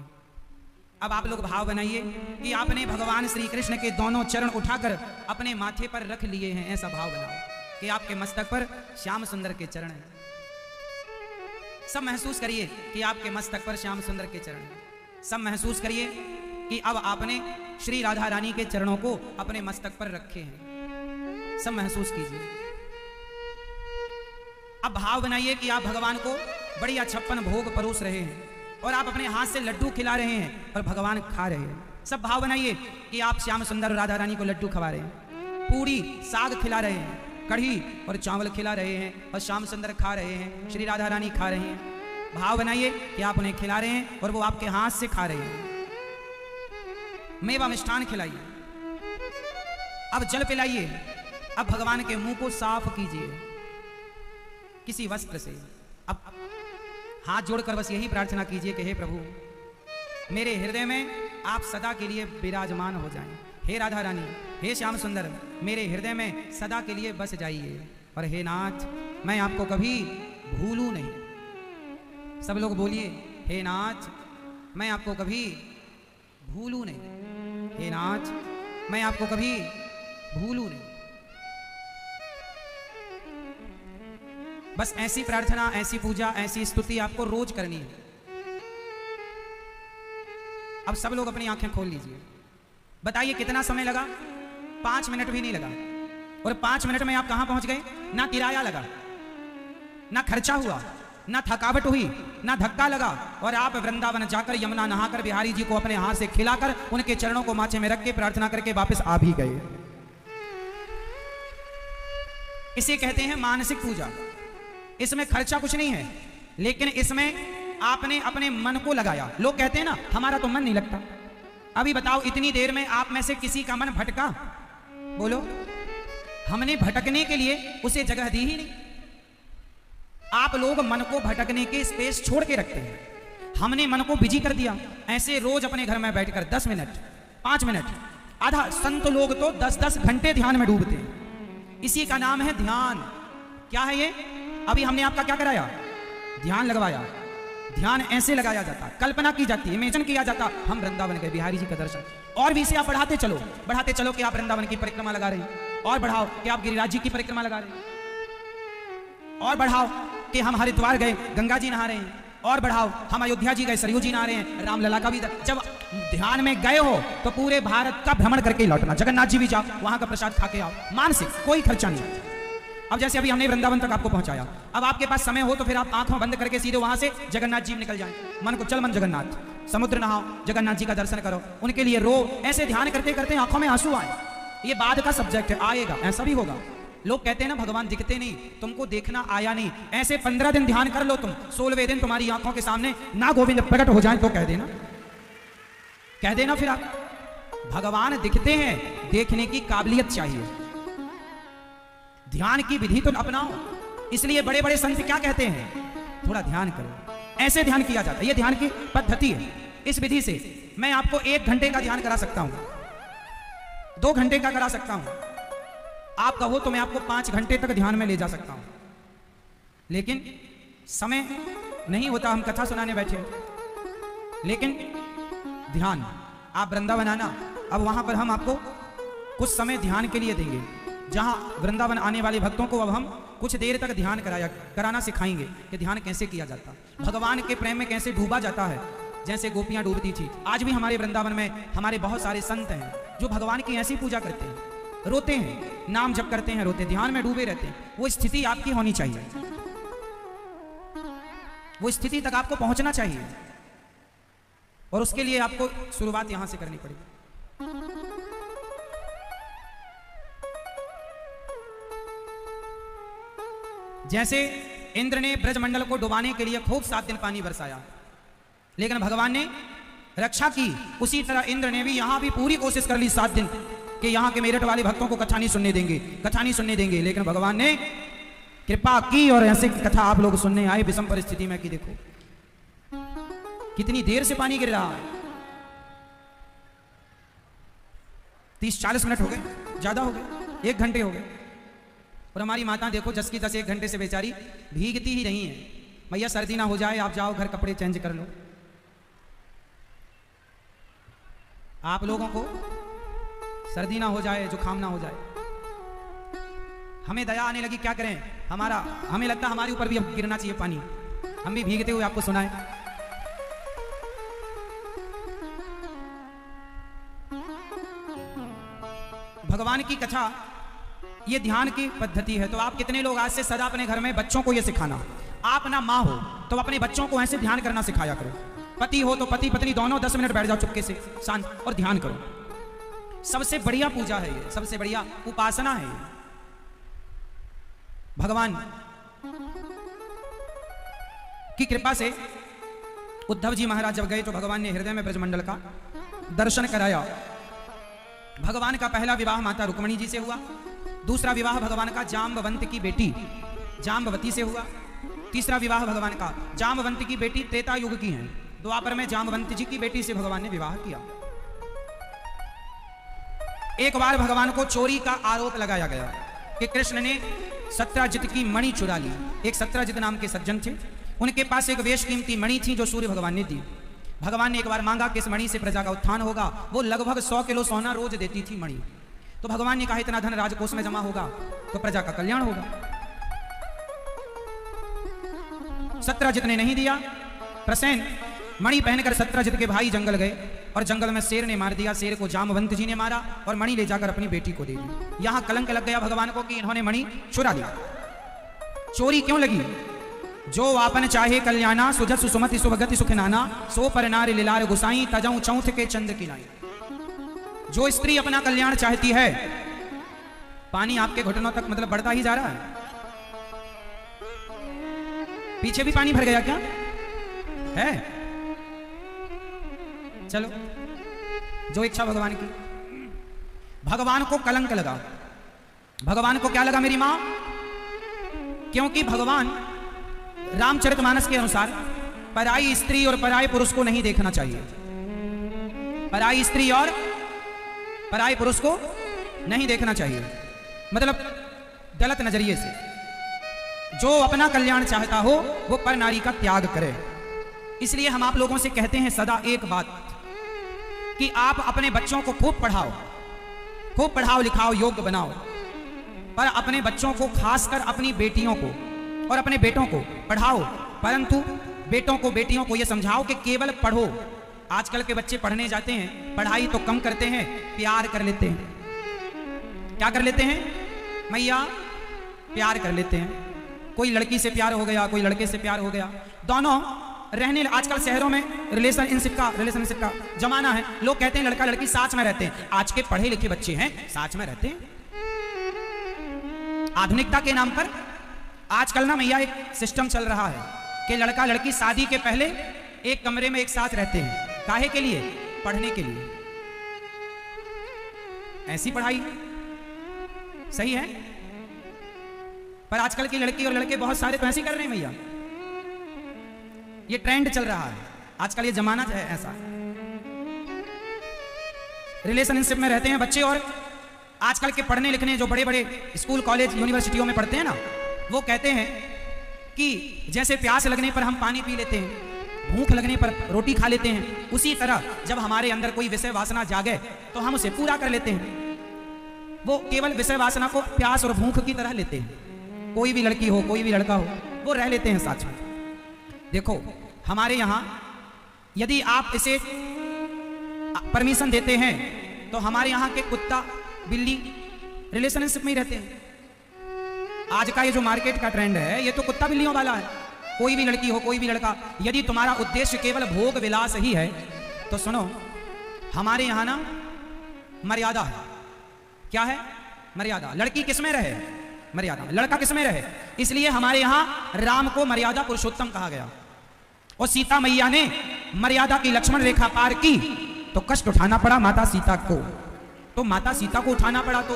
अब आप लोग भाव बनाइए कि आपने भगवान श्री कृष्ण के दोनों चरण उठाकर अपने माथे पर रख लिए हैं। ऐसा भाव बनाओ कि आपके मस्तक पर श्याम सुंदर के चरण हैं। सब महसूस करिए कि आपके मस्तक पर श्याम सुंदर के चरण हैं। सब महसूस करिए कि अब आपने श्री राधा रानी के चरणों को अपने मस्तक पर रखे हैं। सब महसूस कीजिए। अब भाव बनाइए कि आप भगवान को बढ़िया 56 भोग परोस रहे हैं और आप अपने हाथ से लड्डू खिला रहे हैं और भगवान खा रहे हैं। सब भाव बनाइए कि आप श्याम सुंदर राधा रानी को लड्डू खवा रहे हैं, पूरी साग खिला रहे हैं, कढ़ी और चावल खिला रहे हैं, और श्याम सुंदर खा रहे हैं, श्री राधा रानी खा रहे हैं। भाव बनाइए कि आप उन्हें खिला रहे हैं और वो आपके हाथ से खा रहे हैं। मेवा मिष्ठान खिलाइए, अब जल पिलाइए, अब भगवान के मुंह को साफ कीजिए किसी वस्त्र से। अब हाथ जोड़कर बस यही प्रार्थना कीजिए कि हे प्रभु, मेरे हृदय में आप सदा के लिए विराजमान हो जाएं। हे राधा रानी, हे श्याम सुंदर, मेरे हृदय में सदा के लिए बस जाइए। और हे नाथ, मैं आपको कभी भूलूं नहीं। सब लोग बोलिए, हे नाथ, मैं आपको कभी भूलूं नहीं। हे नाथ, मैं आपको कभी भूलूं नहीं। बस ऐसी प्रार्थना, ऐसी पूजा, ऐसी स्तुति आपको रोज करनी है। अब सब लोग अपनी आंखें खोल लीजिए। बताइए कितना समय लगा? 5 मिनट भी नहीं लगा। और 5 मिनट में आप कहां पहुंच गए? ना किराया लगा, ना खर्चा हुआ, ना थकावट हुई, ना धक्का लगा, और आप वृंदावन जाकर यमुना नहाकर बिहारी जी को अपने हाथ से खिलाकर उनके चरणों को माथे में रख के प्रार्थना करके वापस आ भी गए। इसे कहते हैं मानसिक पूजा। इसमें खर्चा कुछ नहीं है, लेकिन इसमें आपने अपने मन को लगाया। लोग कहते हैं ना, हमारा तो मन नहीं लगता। अभी बताओ, इतनी देर में आप में से किसी का मन भटका? बोलो। हमने भटकने के लिए उसे जगह दी ही नहीं। आप लोग मन को भटकने के स्पेस छोड़ के रखते हैं, हमने मन को बिजी कर दिया। ऐसे रोज अपने घर में बैठकर 10 मिनट, 5 मिनट, आधा, संत लोग तो 10-10 घंटे ध्यान में डूबते हैं। इसी का नाम है ध्यान। क्या है ये? अभी हमने आपका क्या कराया? ध्यान लगवाया। ध्यान ऐसे लगाया जाता, कल्पना की जाती है, इमेजिन किया जाता, हम वृंदावन गए, बिहारी जी का दर्शन। और भी इसे आप बढ़ाते चलो कि आप वृंदावन की परिक्रमा लगा रहे हैं, और बढ़ाओ कि आप गिरिराज जी की परिक्रमा लगा रहे हैं, और बढ़ाओ कि हम हरिद्वार गए, गंगा जी नहा रहे हैं, और बढ़ाओ हम अयोध्या जी गए, सरयू जी नहा रहे हैं, रामलला का भी। जब ध्यान में गए हो तो पूरे भारत का भ्रमण करके लौटना। जगन्नाथ जी भी जाओ, वहां का प्रसाद खा के आओ। मानसिक, कोई खर्चा नहीं। अब जैसे अभी हमने वृंदावन तक आपको पहुंचाया, अब आपके पास समय हो तो फिर आप आंखों बंद करके सीधे वहां से जगन्नाथ जी निकल जाएं। मन को, चल मन जगन्नाथ, समुद्र नहाओ, जगन्नाथ जी का दर्शन करो, उनके लिए रो। ऐसे ध्यान करते करते आंखों में आंसू आए। ये बाद का सब्जेक्ट है, आएगा, ऐसा भी होगा। लोग कहते हैं ना, भगवान दिखते नहीं, तुमको देखना आया नहीं। ऐसे 15 दिन ध्यान कर लो तुम, 16वें दिन तुम्हारी आंखों के सामने ना गोविंद प्रकट हो जाए तो कह देना फिर आप। भगवान दिखते हैं, देखने की काबिलियत चाहिए। ध्यान की विधि तो अपनाओ। इसलिए बड़े बड़े संत क्या कहते हैं? थोड़ा ध्यान करो। ऐसे ध्यान किया जाता है, ये ध्यान की पद्धति है। इस विधि से मैं आपको 1 घंटे का ध्यान करा सकता हूं, 2 घंटे का करा सकता हूं। आप कहो तो मैं आपको 5 घंटे तक ध्यान में ले जा सकता हूं, लेकिन समय नहीं होता, हम कथा सुनाने बैठे। लेकिन ध्यान आप वृंदावन आना, अब वहां पर हम आपको कुछ समय ध्यान के लिए देंगे। जहां वृंदावन आने वाले भक्तों को अब हम कुछ देर तक ध्यान कराना सिखाएंगे कि ध्यान कैसे किया जाता, भगवान के प्रेम में कैसे डूबा जाता है, जैसे गोपियां डूबती थी। आज भी हमारे वृंदावन में हमारे बहुत सारे संत हैं जो भगवान की ऐसी पूजा करते हैं, रोते हैं, नाम जप करते हैं, रोते, ध्यान में डूबे रहते हैं। वो स्थिति आपकी होनी चाहिए, वो स्थिति तक आपको पहुंचना चाहिए, और उसके लिए आपको शुरुआत यहां से करनी पड़ेगी। जैसे इंद्र ने ब्रजमंडल को डुबाने के लिए खूब 7 दिन पानी बरसाया, लेकिन भगवान ने रक्षा की। उसी तरह इंद्र ने भी यहां भी पूरी कोशिश कर ली 7 दिन कि यहां के मेरठ वाले भक्तों को कथा नहीं सुनने देंगे, लेकिन भगवान ने कृपा की और ऐसे कथा आप लोग सुनने आए विषम परिस्थिति में कि देखो कितनी देर से पानी गिर रहा है। 30-40 मिनट हो गए, ज्यादा हो गए, 1 घंटे हो गए। और हमारी माता देखो, 10 की 10 1 घंटे से बेचारी भीगती ही रही है। भैया सर्दी ना हो जाए, आप जाओ घर कपड़े चेंज कर लो। आप लोगों को सर्दी ना हो जाए, जुकाम ना हो जाए। हमें दया आने लगी, क्या करें? हमें लगता हमारे ऊपर भी अब गिरना चाहिए पानी, हम भी भीगते हुए आपको सुनाएं। भगवान की कथा ये ध्यान की पद्धति है। तो आप कितने लोग आज से सदा अपने घर में बच्चों को ये सिखाना, आप ना माँ हो तो अपने बच्चों को ऐसे ध्यान करना सिखाया करो। पति हो तो पति पत्नी दोनों 10 मिनट बैठ जाओ चुपके से शांत और ध्यान करो। सबसे बढ़िया पूजा है ये, सबसे बढ़िया उपासना है ये। भगवान की कृपा से उद्धव जी महाराज जब गए तो भगवान ने हृदय में ब्रजमंडल का दर्शन कराया। भगवान का पहला विवाह माता रुक्मिणी जी से हुआ, दूसरा विवाह भगवान का जाम्बवंत की बेटी जाम्बवती से हुआ, तीसरा विवाह भगवान का जाम्बवंत की बेटी त्रेता युग की है, द्वापर में जाम्बवंत जी की बेटी से भगवान ने विवाह किया। एक बार भगवान को चोरी का आरोप लगाया गया कि कृष्ण ने सत्राजित की मणि चुरा ली। एक सत्राजित नाम के सज्जन थे, उनके पास एक वेश कीमती मणि थी जो सूर्य भगवान ने दी। भगवान ने एक बार मांगा कि इस मणि से प्रजा का उत्थान होगा। वो लगभग 100 किलो सोना रोज देती थी मणि। तो भगवान ने कहा इतना धन राजकोष में जमा होगा तो प्रजा का कल्याण होगा। सत्राजित ने नहीं दिया। प्रसेन मणि पहनकर सत्राजित के भाई जंगल गए और जंगल में शेर ने मार दिया। शेर को जाम्बवंत जी ने मारा और मणि ले जाकर अपनी बेटी को दे दी। यहां कलंक लग गया भगवान को कि इन्होंने मणि चुरा लिया। चोरी क्यों लगी? जो आपन चाहे कल्याणा सुजस सुमति सुभगति सुख नाना सो पर नार लिलार गुसाई तजाऊ चौथ के चंद की नाई। जो स्त्री अपना कल्याण चाहती है, पानी आपके घुटनों तक मतलब बढ़ता ही जा रहा है। पीछे भी पानी भर गया क्या है? चलो, जो इच्छा भगवान की। भगवान को कलंक लगा। भगवान को क्या लगा मेरी मां? क्योंकि भगवान रामचरितमानस के अनुसार पराई स्त्री और पराये पुरुष को नहीं देखना चाहिए। पराई स्त्री और पराये पुरुष को नहीं देखना चाहिए, मतलब गलत नजरिए से। जो अपना कल्याण चाहता हो वो पर नारी का त्याग करे। इसलिए हम आप लोगों से कहते हैं सदा एक बात कि आप अपने बच्चों को खूब पढ़ाओ लिखाओ, योग्य बनाओ, पर अपने बच्चों को, खासकर अपनी बेटियों को और अपने बेटों को पढ़ाओ, परंतु बेटों को बेटियों को यह समझाओ कि केवल पढ़ो। आजकल के बच्चे पढ़ने जाते हैं, पढ़ाई तो कम करते हैं, प्यार कर लेते हैं। क्या कर लेते हैं मैया? प्यार कर लेते हैं। कोई लड़की से प्यार हो गया, कोई लड़के से प्यार हो गया, दोनों रहने। आजकल शहरों में रिलेशनशिप का जमाना है। लोग कहते हैं लड़का लड़की साथ में रहते हैं। आज के पढ़े लिखे बच्चे हैं साथ में रहते हैं आधुनिकता के नाम पर। आजकल ना मैया एक सिस्टम चल रहा है कि लड़का लड़की शादी के पहले एक कमरे में एक साथ रहते हैं। काहे के लिए? पढ़ने के लिए। ऐसी पढ़ाई सही है? पर आजकल की लड़की और लड़के बहुत सारे तो ऐसे कर रहे हैं भैया। ये ट्रेंड चल रहा है आजकल, ये जमाना है ऐसा। रिलेशनशिप में रहते हैं बच्चे, और आजकल के पढ़ने लिखने जो बड़े बड़े स्कूल कॉलेज यूनिवर्सिटियों में पढ़ते हैं ना, वो कहते हैं कि जैसे प्यास लगने पर हम पानी पी लेते हैं, भूख लगने पर रोटी खा लेते हैं, उसी तरह जब हमारे अंदर कोई विषय वासना जागे तो हम उसे पूरा कर लेते हैं। वो केवल विषय वासना को प्यास और भूख की तरह लेते हैं। कोई भी लड़की हो, कोई भी लड़का हो, वो रह लेते हैं साथ में। देखो हमारे यहाँ यदि आप इसे परमिशन देते हैं तो हमारे यहाँ के कुत्ता बिल्ली रिलेशनशिप में ही रहते हैं। आज का ये जो मार्केट का ट्रेंड है, ये तो कुत्ता बिल्लियों वाला है। कोई भी लड़की हो, कोई भी लड़का, यदि तुम्हारा उद्देश्य केवल भोग विलास ही है तो सुनो, हमारे यहाँ ना मर्यादा है। क्या है? मर्यादा। लड़की किसमें रहे? मर्यादा। लड़का किसमें रहे? इसलिए हमारे यहाँ राम को मर्यादा पुरुषोत्तम कहा गया। और सीता मैया ने मर्यादा की लक्ष्मण रेखा पार की तो कष्ट उठाना पड़ा माता सीता को। तो माता सीता को उठाना पड़ा तो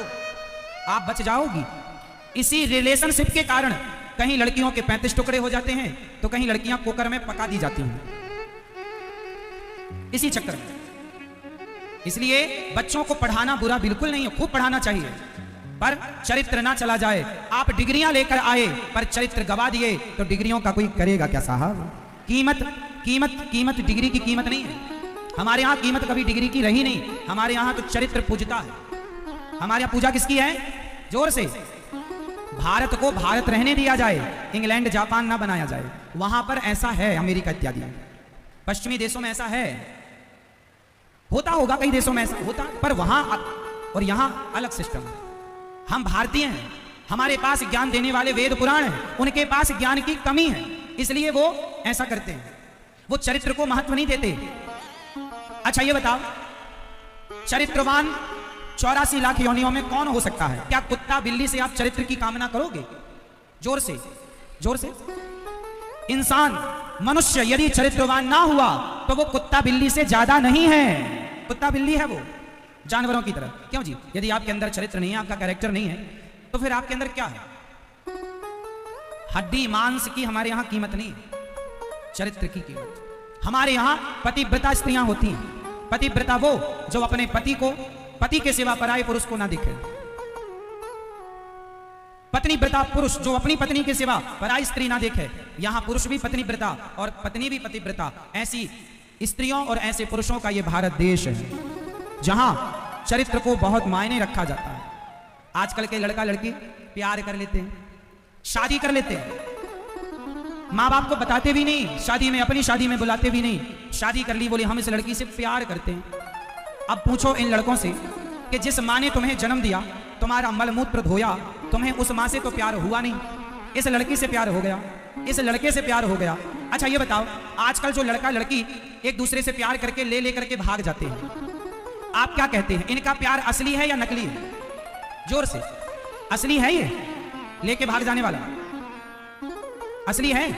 आप बच जाओगी। इसी रिलेशनशिप के कारण कहीं लड़कियों के 35 टुकड़े हो जाते हैं तो कहीं लड़कियां कुकर में पका दी जाती हैं, इसी चक्कर में। इसलिए बच्चों को पढ़ाना बुरा बिल्कुल नहीं है, खूब पढ़ाना चाहिए, पर चरित्र ना चला जाए। आप डिग्रियां लेकर आए पर चरित्र गवा दिए तो डिग्रियों का कोई करेगा क्या साहब? कीमत डिग्री की कीमत नहीं है। हमारे यहाँ कीमत कभी डिग्री की रही नहीं। हमारे यहाँ तो चरित्र पूजता है। हमारे यहाँ पूजा किसकी है? जोर से। भारत को भारत रहने दिया जाए, इंग्लैंड जापान ना बनाया जाए। वहां पर ऐसा है, अमेरिका इत्यादि पश्चिमी देशों में ऐसा है। होता होगा कई देशों में ऐसा होता, पर वहां और यहां अलग सिस्टम है। हम भारतीय हैं, हमारे पास ज्ञान देने वाले वेद पुराण हैं, उनके पास ज्ञान की कमी है, इसलिए वो ऐसा करते हैं। वो चरित्र को महत्व नहीं देते। अच्छा ये बताओ, चरित्रवान 84 लाख योनियों में कौन हो सकता है? क्या कुत्ता बिल्ली से आप चरित्र की कामना करोगे? जोर से, जोर से। इंसान मनुष्य यदि चरित्रवान ना हुआ तो वो कुत्ता बिल्ली से ज्यादा नहीं है। कुत्ता बिल्ली है वो, जानवरों की तरह। क्यों जी? यदि आपके अंदर चरित्र नहीं है, आपका कैरेक्टर नहीं है, तो फिर आपके अंदर क्या है? हड्डी मांस की हमारे यहां कीमत नहीं है, चरित्र की कीमत। हमारे यहां पतिव्रता स्त्रियां होती हैं। पतिव्रता वो जो अपने पति को, पति के सिवा पराये पुरुष को ना दिखे। पत्नीव्रता पुरुष जो अपनी पत्नी के सिवा पराई स्त्री ना देखे। यहां पुरुष भी पत्नीव्रता और पत्नी भी पतिव्रता। ऐसी स्त्रियों और ऐसे पुरुषों का यह भारत देश है जहां चरित्र को बहुत मायने रखा जाता है। आजकल के लड़का लड़की प्यार कर लेते हैं, शादी कर लेते हैं, माँ बाप को बताते भी नहीं, शादी में, अपनी शादी में बुलाते भी नहीं। शादी कर ली, बोले हम इस लड़की से प्यार करते हैं। अब पूछो इन लड़कों से कि जिस माँ ने तुम्हें जन्म दिया, तुम्हारा मलमूत्र धोया, तुम्हें उस माँ से तो प्यार हुआ नहीं, इस लड़की से प्यार हो गया, इस लड़के से प्यार हो गया। अच्छा ये बताओ, आजकल जो लड़का लड़की एक दूसरे से प्यार करके ले लेकर के भाग जाते हैं, आप क्या कहते हैं? इनका प्यार असली है या नकली है? जोर से। असली है ये लेके भाग जाने वाला? असली है?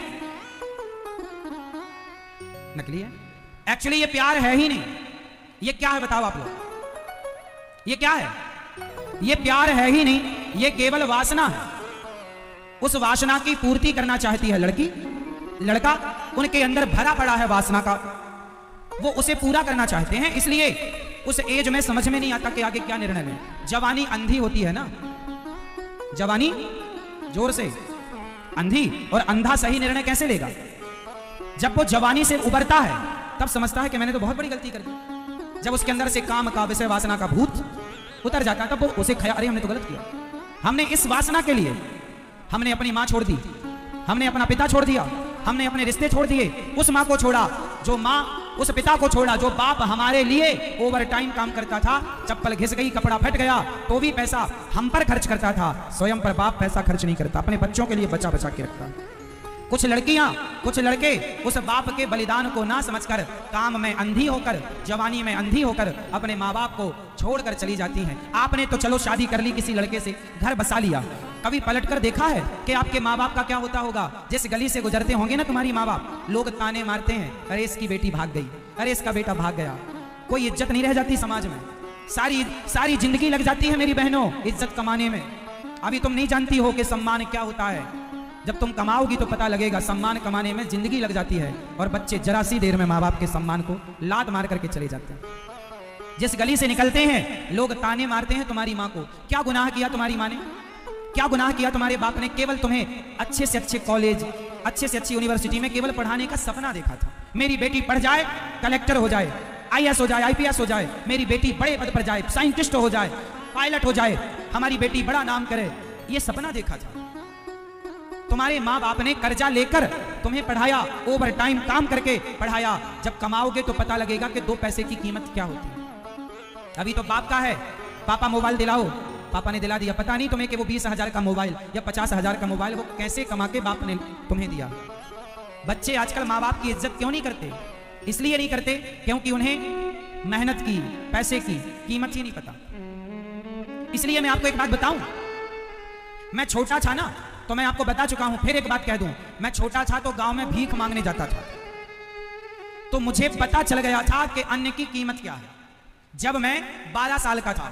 नकली है? एक्चुअली ये प्यार है ही नहीं। ये क्या है बताओ आप लोग? ये क्या है? ये प्यार है ही नहीं, ये केवल वासना है। उस वासना की पूर्ति करना चाहती है लड़की, लड़का उनके अंदर भरा पड़ा है वासना का, वो उसे पूरा करना चाहते हैं। इसलिए उस एज में समझ में नहीं आता कि आगे क्या निर्णय लें। जवानी अंधी होती है ना, जवानी, जोर से, अंधी। और अंधा सही निर्णय कैसे लेगा? जब वो जवानी से उबरता है तब समझता है कि मैंने तो बहुत बड़ी गलती कर दी। जब उसके अंदर से काम का, विषय वासना का भूत उतर जाता है तब वो उसे ख्याल, अरे हमने तो गलत किया, हमने इस वासना के लिए हमने अपनी माँ छोड़ दी, हमने अपना पिता छोड़ दिया, हमने अपने रिश्ते छोड़ दिए, उस माँ को छोड़ा जो माँ, उस पिता को छोड़ा जो बाप हमारे लिए ओवर टाइम काम करता था, चप्पल घिस गई, कपड़ा फट गया तो भी पैसा हम पर खर्च करता था। स्वयं पर बाप पैसा खर्च नहीं करता, अपने बच्चों के लिए बचा बचा के रखता। कुछ लड़कियां, कुछ लड़के उस बाप के बलिदान को ना समझकर काम में अंधी होकर, जवानी में अंधी होकर अपने माँ बाप को छोड़कर चली जाती हैं। आपने तो चलो शादी कर ली, किसी लड़के से घर बसा लिया, कभी पलटकर देखा है कि आपके माँ बाप का क्या होता होगा? जिस गली से गुजरते होंगे ना तुम्हारी माँ बाप, लोग ताने मारते हैं, अरे इसकी बेटी भाग गई, अरे इसका बेटा भाग गया। कोई इज्जत नहीं रह जाती समाज में, सारी जिंदगी लग जाती है मेरी बहनों इज्जत कमाने में। अभी तुम नहीं जानती हो कि सम्मान क्या होता है, जब तुम कमाओगी तो पता लगेगा। सम्मान कमाने में जिंदगी लग जाती है और बच्चे जरा सी देर में माँ बाप के सम्मान को लात मार करके चले जाते हैं। जिस गली से निकलते हैं लोग ताने मारते हैं तुम्हारी माँ को। क्या गुनाह किया तुम्हारी माँ ने? क्या गुनाह किया तुम्हारे बाप ने? केवल तुम्हें अच्छे से अच्छे कॉलेज, अच्छे से अच्छी यूनिवर्सिटी में केवल पढ़ाने का सपना देखा था। मेरी बेटी पढ़ जाए, कलेक्टर हो जाए, IAS हो जाए, IPS हो जाए, मेरी बेटी बड़े पद पर जाए, साइंटिस्ट हो जाए, पायलट हो जाए, हमारी बेटी बड़ा नाम करे, ये सपना देखा था। तुम्हारे माँ बाप ने कर्जा लेकर तुम्हें पढ़ाया, ओवर टाइम काम करके पढ़ाया। जब कमाओगे तो पता लगेगा कि 2 पैसे की कीमत क्या होती है। अभी तो बाप का है, पापा मोबाइल दिलाओ, पापा ने दिला दिया, पता नहीं तुम्हें कि वो 20,000 का मोबाइल या 50,000 का मोबाइल वो कैसे कमा के बाप ने तुम्हें दिया। बच्चे आजकल माँ बाप की इज्जत क्यों नहीं करते? इसलिए नहीं करते क्योंकि उन्हें मेहनत की, पैसे की कीमत ही नहीं पता। इसलिए मैं आपको एक बात बताऊं, मैं छोटा था ना तो मैं आपको बता चुका हूं, फिर एक बात कह दूं, मैं छोटा था तो गांव में भीख मांगने जाता था, तो मुझे पता चल गया था कि अन्न की कीमत क्या है। जब मैं 12 साल का था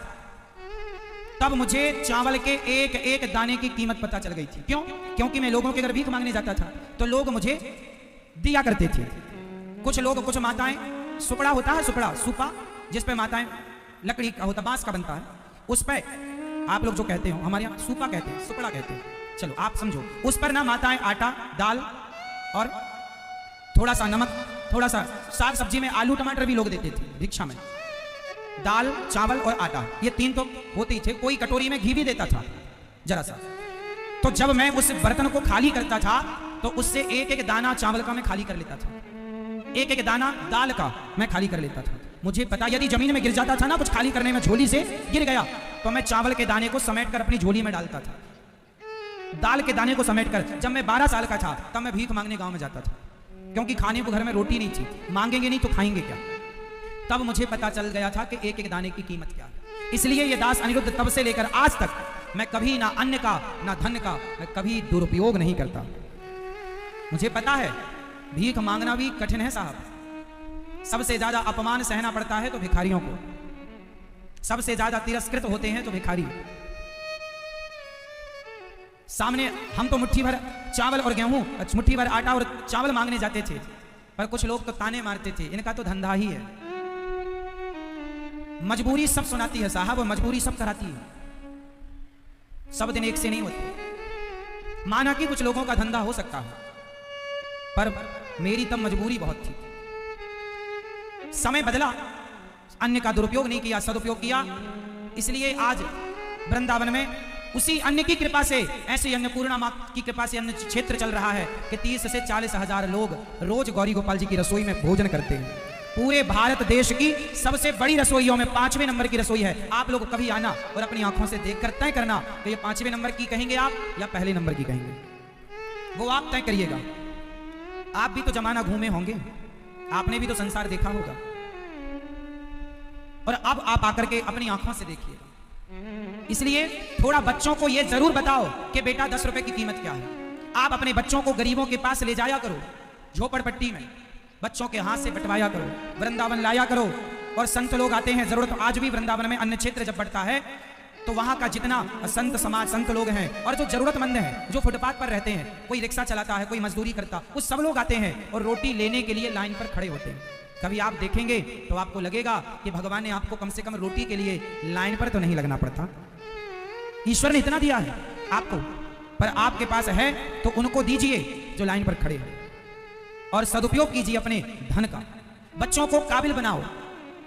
तब मुझे चावल के एक एक दाने की कीमत पता चल गई थी। क्यों? क्योंकि मैं लोगों के घर भीख मांगने जाता था तो लोग मुझे दिया करते थे। कुछ लोग, कुछ माताएं, सुपड़ा होता है, सुपड़ा, सूपा, जिस पे माताएं, लकड़ी का होता, बांस का बनता है, उस पे आप लोग जो कहते हो, हमारे यहाँ सूपा कहते हैं, सुपड़ा कहते हैं, चलो आप समझो। उस पर ना माताएं आटा, दाल और थोड़ा सा नमक, थोड़ा सा साग सब्जी में आलू टमाटर भी लोग देते थे भिक्षा में। दाल, चावल और आटा, ये 3 तो होते ही थे। कोई कटोरी में घी भी देता था जरा सा। तो जब मैं उस बर्तन को खाली करता था तो उससे एक एक दाना चावल का मैं खाली कर लेता था, एक एक दाना दाल का मैं खाली कर लेता था। मुझे पता यदि जमीन में गिर जाता था ना कुछ खाली करने में, झोली से गिर गया तो मैं चावल के दाने को समेट कर अपनी झोली में डालता था, दाल के दाने को समेट कर। जब मैं 12 साल का था तब मैं भीख मांगने गांव में जाता था। क्योंकि खाने को घर में रोटी नहीं थी, मांगेंगे नहीं तो खाएंगे क्या। तब मुझे पता चल गया था कि एक एक दाने की कीमत क्या है। इसलिए ये दास अनिरुद्ध तब से लेकर आज तक मैं कभी ना अन्न का ना धन का मैं कभी दुरुपयोग नहीं करता। मुझे पता है भीख मांगना भी कठिन है साहब। सबसे ज्यादा अपमान सहना पड़ता है तो भिखारियों को, सबसे ज्यादा तिरस्कृत होते हैं तो भिखारी। सामने हम तो मुट्ठी भर चावल और गेहूं, मुट्ठी भर आटा और चावल मांगने जाते थे, पर कुछ लोग तो ताने मारते थे, इनका तो धंधा ही है। मजबूरी सब सुनाती है साहब, और मजबूरी सब कराती है। सब दिन एक से नहीं होते। माना कि कुछ लोगों का धंधा हो सकता है, पर मेरी तब मजबूरी बहुत थी। समय बदला, अन्न का दुरुपयोग नहीं किया, सदुपयोग किया। इसलिए आज वृंदावन में उसी अन्न की कृपा से, ऐसी अन्नपूर्णा मां की कृपा से अन्न क्षेत्र चल रहा है कि 30 से 40 हजार लोग रोज गौरी गोपाल जी की रसोई में भोजन करते हैं। पूरे भारत देश की सबसे बड़ी रसोइयों में 5वें नंबर की रसोई है। आप लोग कभी आना और अपनी आंखों से देखकर तय करना कि ये 5वें नंबर की कहेंगे आप या पहले नंबर की कहेंगे, वो आप तय करिएगा। आप भी तो जमाना घूमे होंगे, आपने भी तो संसार देखा होगा, और अब आप आकर के अपनी आंखों से देखिएगा। इसलिए थोड़ा बच्चों को यह जरूर बताओ कि बेटा 10 रुपए की कीमत क्या है। आप अपने बच्चों को गरीबों के पास ले जाया करो, झोपड़पट्टी में बच्चों के हाथ से बंटवाया करो, वृंदावन लाया करो। और संत लोग आते हैं, जरूरत आज भी वृंदावन में अन्न क्षेत्र जब बढ़ता है तो वहां का जितना संत समाज, संत लोग हैं और जो जरूरतमंद हैं, जो फुटपाथ पर रहते हैं, कोई रिक्शा चलाता है, कोई मजदूरी करता, वो सब लोग आते हैं और रोटी लेने के लिए लाइन पर खड़े होते हैं। कभी आप देखेंगे तो आपको लगेगा कि भगवान ने आपको कम से कम रोटी के लिए लाइन पर तो नहीं लगना पड़ता। ईश्वर ने इतना दिया है आपको, पर आपके पास है तो उनको दीजिए जो लाइन पर खड़े हैं, और सदुपयोग कीजिए अपने धन का। बच्चों को काबिल बनाओ।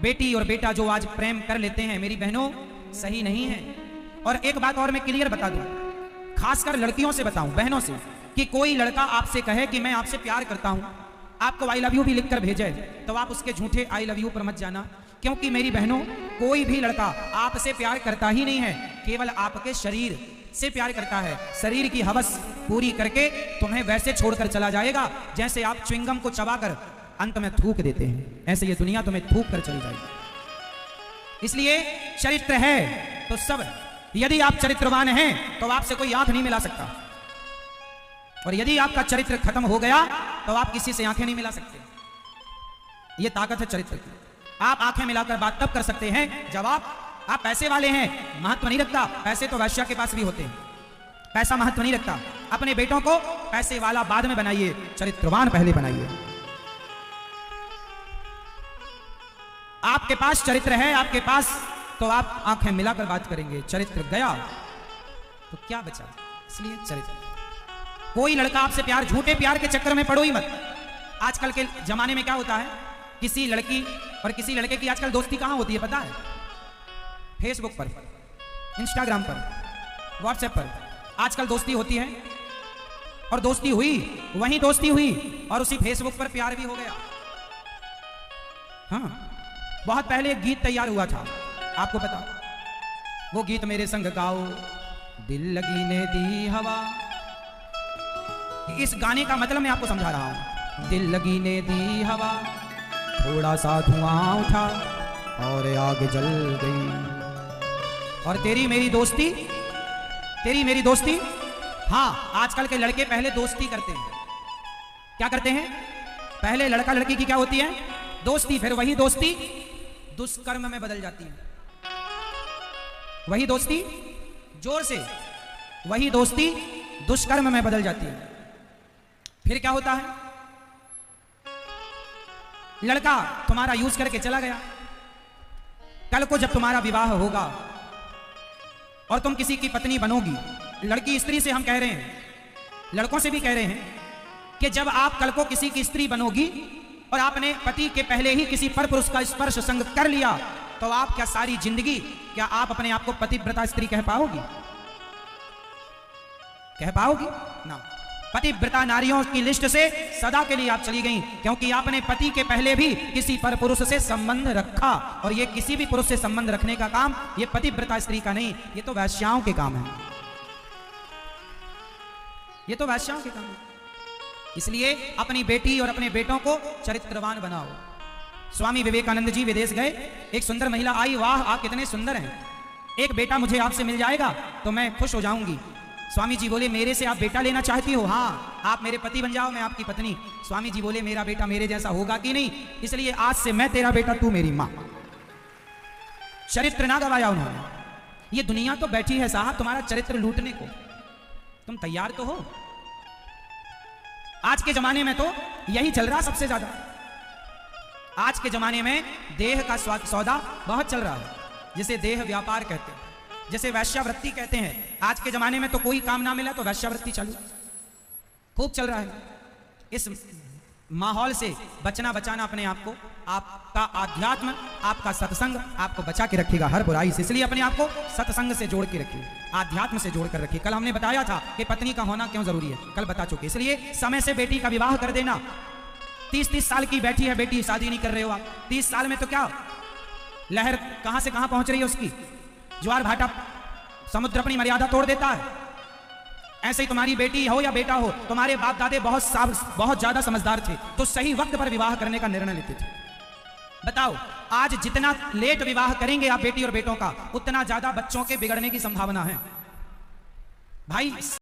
बेटी और बेटा जो आज प्रेम कर लेते हैं मेरी बहनों, सही नहीं है। और एक बात और मैं क्लियर बता दूं, खासकर लड़कियों से बताऊं, बहनों से, कि कोई लड़का आपसे कहे कि मैं आपसे प्यार करता हूं, आपको आई लव यू भी लिखकर भेजे, तो आप उसके झूठे आई लव यू पर मत जाना। क्योंकि मेरी बहनों, कोई भी लड़का आपसे प्यार करता ही नहीं है, केवल आपके शरीर से प्यार करता है। शरीर की हवस पूरी करके तुम्हें वैसे छोड़कर चला जाएगा जैसे आप च्युइंगम को चबाकर अंत में थूक देते हैं, ऐसे ये दुनिया तुम्हें थूक कर चली जाएगी। इसलिए चरित्र है तो सब है। यदि आप चरित्रवान हैं तो आपसे कोई आंख नहीं मिला सकता, और यदि आपका चरित्र खत्म हो गया तो आप किसी से आंखें नहीं मिला सकते। ये ताकत है चरित्र की। आप आंखें मिलाकर बात तब कर सकते हैं जब आप पैसे वाले हैं। महत्व नहीं रखता, पैसे तो वैश्या के पास भी होते हैं, पैसा महत्व नहीं रखता। अपने बेटों को पैसे वाला बाद में बनाइए, चरित्रवान पहले बनाइए। आपके पास चरित्र है, आपके पास, तो आप आंखें मिलाकर बात करेंगे। चरित्र गया तो क्या बचा? इसलिए चरित्र। कोई लड़का आपसे प्यार, झूठे प्यार के चक्कर में पड़ो ही मत। आजकल के जमाने में क्या होता है, किसी लड़की और किसी लड़के की आजकल दोस्ती कहां होती है पता है? फेसबुक पर, इंस्टाग्राम पर, व्हाट्सएप पर आजकल दोस्ती होती है। और दोस्ती हुई, वहीं दोस्ती हुई और उसी फेसबुक पर प्यार भी हो गया। हाँ, बहुत पहले एक गीत तैयार हुआ था, आपको पता? वो गीत मेरे संग गाओ, दिल लगी ने दी हवा। इस गाने का मतलब मैं आपको समझा रहा हूं। दिल लगी ने दी हवा, थोड़ा सा धुआं उठा और आग जल गई। और तेरी मेरी दोस्ती, तेरी मेरी दोस्ती। हाँ, आजकल के लड़के पहले दोस्ती करते हैं। क्या करते हैं? पहले लड़का लड़की की क्या होती है? दोस्ती। फिर वही दोस्ती दुष्कर्म में बदल जाती है। वही दोस्ती, जोर से, वही दोस्ती दुष्कर्म में बदल जाती है। फिर क्या होता है? लड़का तुम्हारा यूज करके चला गया। कल को जब तुम्हारा विवाह होगा और तुम किसी की पत्नी बनोगी, लड़की स्त्री से हम कह रहे हैं, लड़कों से भी कह रहे हैं कि जब आप कल को किसी की स्त्री बनोगी और आपने पति के पहले ही किसी पर पुरुष का स्पर्श संग कर लिया, तो आप क्या सारी जिंदगी, क्या आप अपने आप को पतिव्रता स्त्री कह पाओगी? कह पाओगी ना। पतिव्रता नारियों की लिस्ट से सदा के लिए आप चली गई, क्योंकि आपने पति के पहले भी किसी पर पुरुष से संबंध रखा। और ये किसी भी पुरुष से संबंध रखने का काम ये पतिव्रता स्त्री का नहीं, ये तो वैश्याओं के काम है। ये तो वैश्याओं के काम है। इसलिए अपनी बेटी और अपने बेटों को चरित्रवान बनाओ। स्वामी विवेकानंद जी विदेश गए, एक सुंदर महिला आई, वाह आप कितने सुंदर हैं, एक बेटा मुझे आपसे मिल जाएगा तो मैं खुश हो जाऊंगी। स्वामी जी बोले मेरे से आप बेटा लेना चाहती हो? हाँ, आप मेरे पति बन जाओ, मैं आपकी पत्नी। स्वामी जी बोले मेरा बेटा मेरे जैसा होगा कि नहीं, इसलिए आज से मैं तेरा बेटा, तू मेरी मां। चरित्र ना गवाया उन्होंने। ये दुनिया तो बैठी है साहब तुम्हारा चरित्र लूटने को, तुम तैयार तो हो? आज के जमाने में तो यही चल रहा सबसे ज्यादा। आज के जमाने में देह का सौदा बहुत चल रहा है, जिसे देह व्यापार कहते हैं, जिसे वैश्यावृत्ति कहते हैं। आज के जमाने में तो कोई काम ना मिला तो वैश्यावृत्ति चालू खूब चल रहा है। इस माहौल से बचना बचाना अपने आप को, आपका आध्यात्म, आपका सत्संग आपको बचा के रखेगा हर बुराई से। इसलिए अपने आप को सत्संग से जोड़ के रखिए, आध्यात्म से जोड़ कर रखिए। कल हमने बताया था कि पत्नी का होना क्यों जरूरी है, कल बता चुके। इसलिए समय से बेटी का विवाह कर देना। 30-30 साल की बैठी है बेटी, शादी नहीं कर रहे हो आप। 30 साल में तो क्या लहर कहां से कहां पहुंच रही है उसकी, ज्वार भाटा समुद्र अपनी मर्यादा तोड़ देता है। ऐसे ही तुम्हारी बेटी हो या बेटा हो, तुम्हारे बाप दादे बहुत ज्यादा समझदार थे, तो सही वक्त पर विवाह करने का निर्णय लेते थे। बताओ आज जितना लेट विवाह करेंगे आप बेटी और बेटों का, उतना ज्यादा बच्चों के बिगड़ने की संभावना है भाई।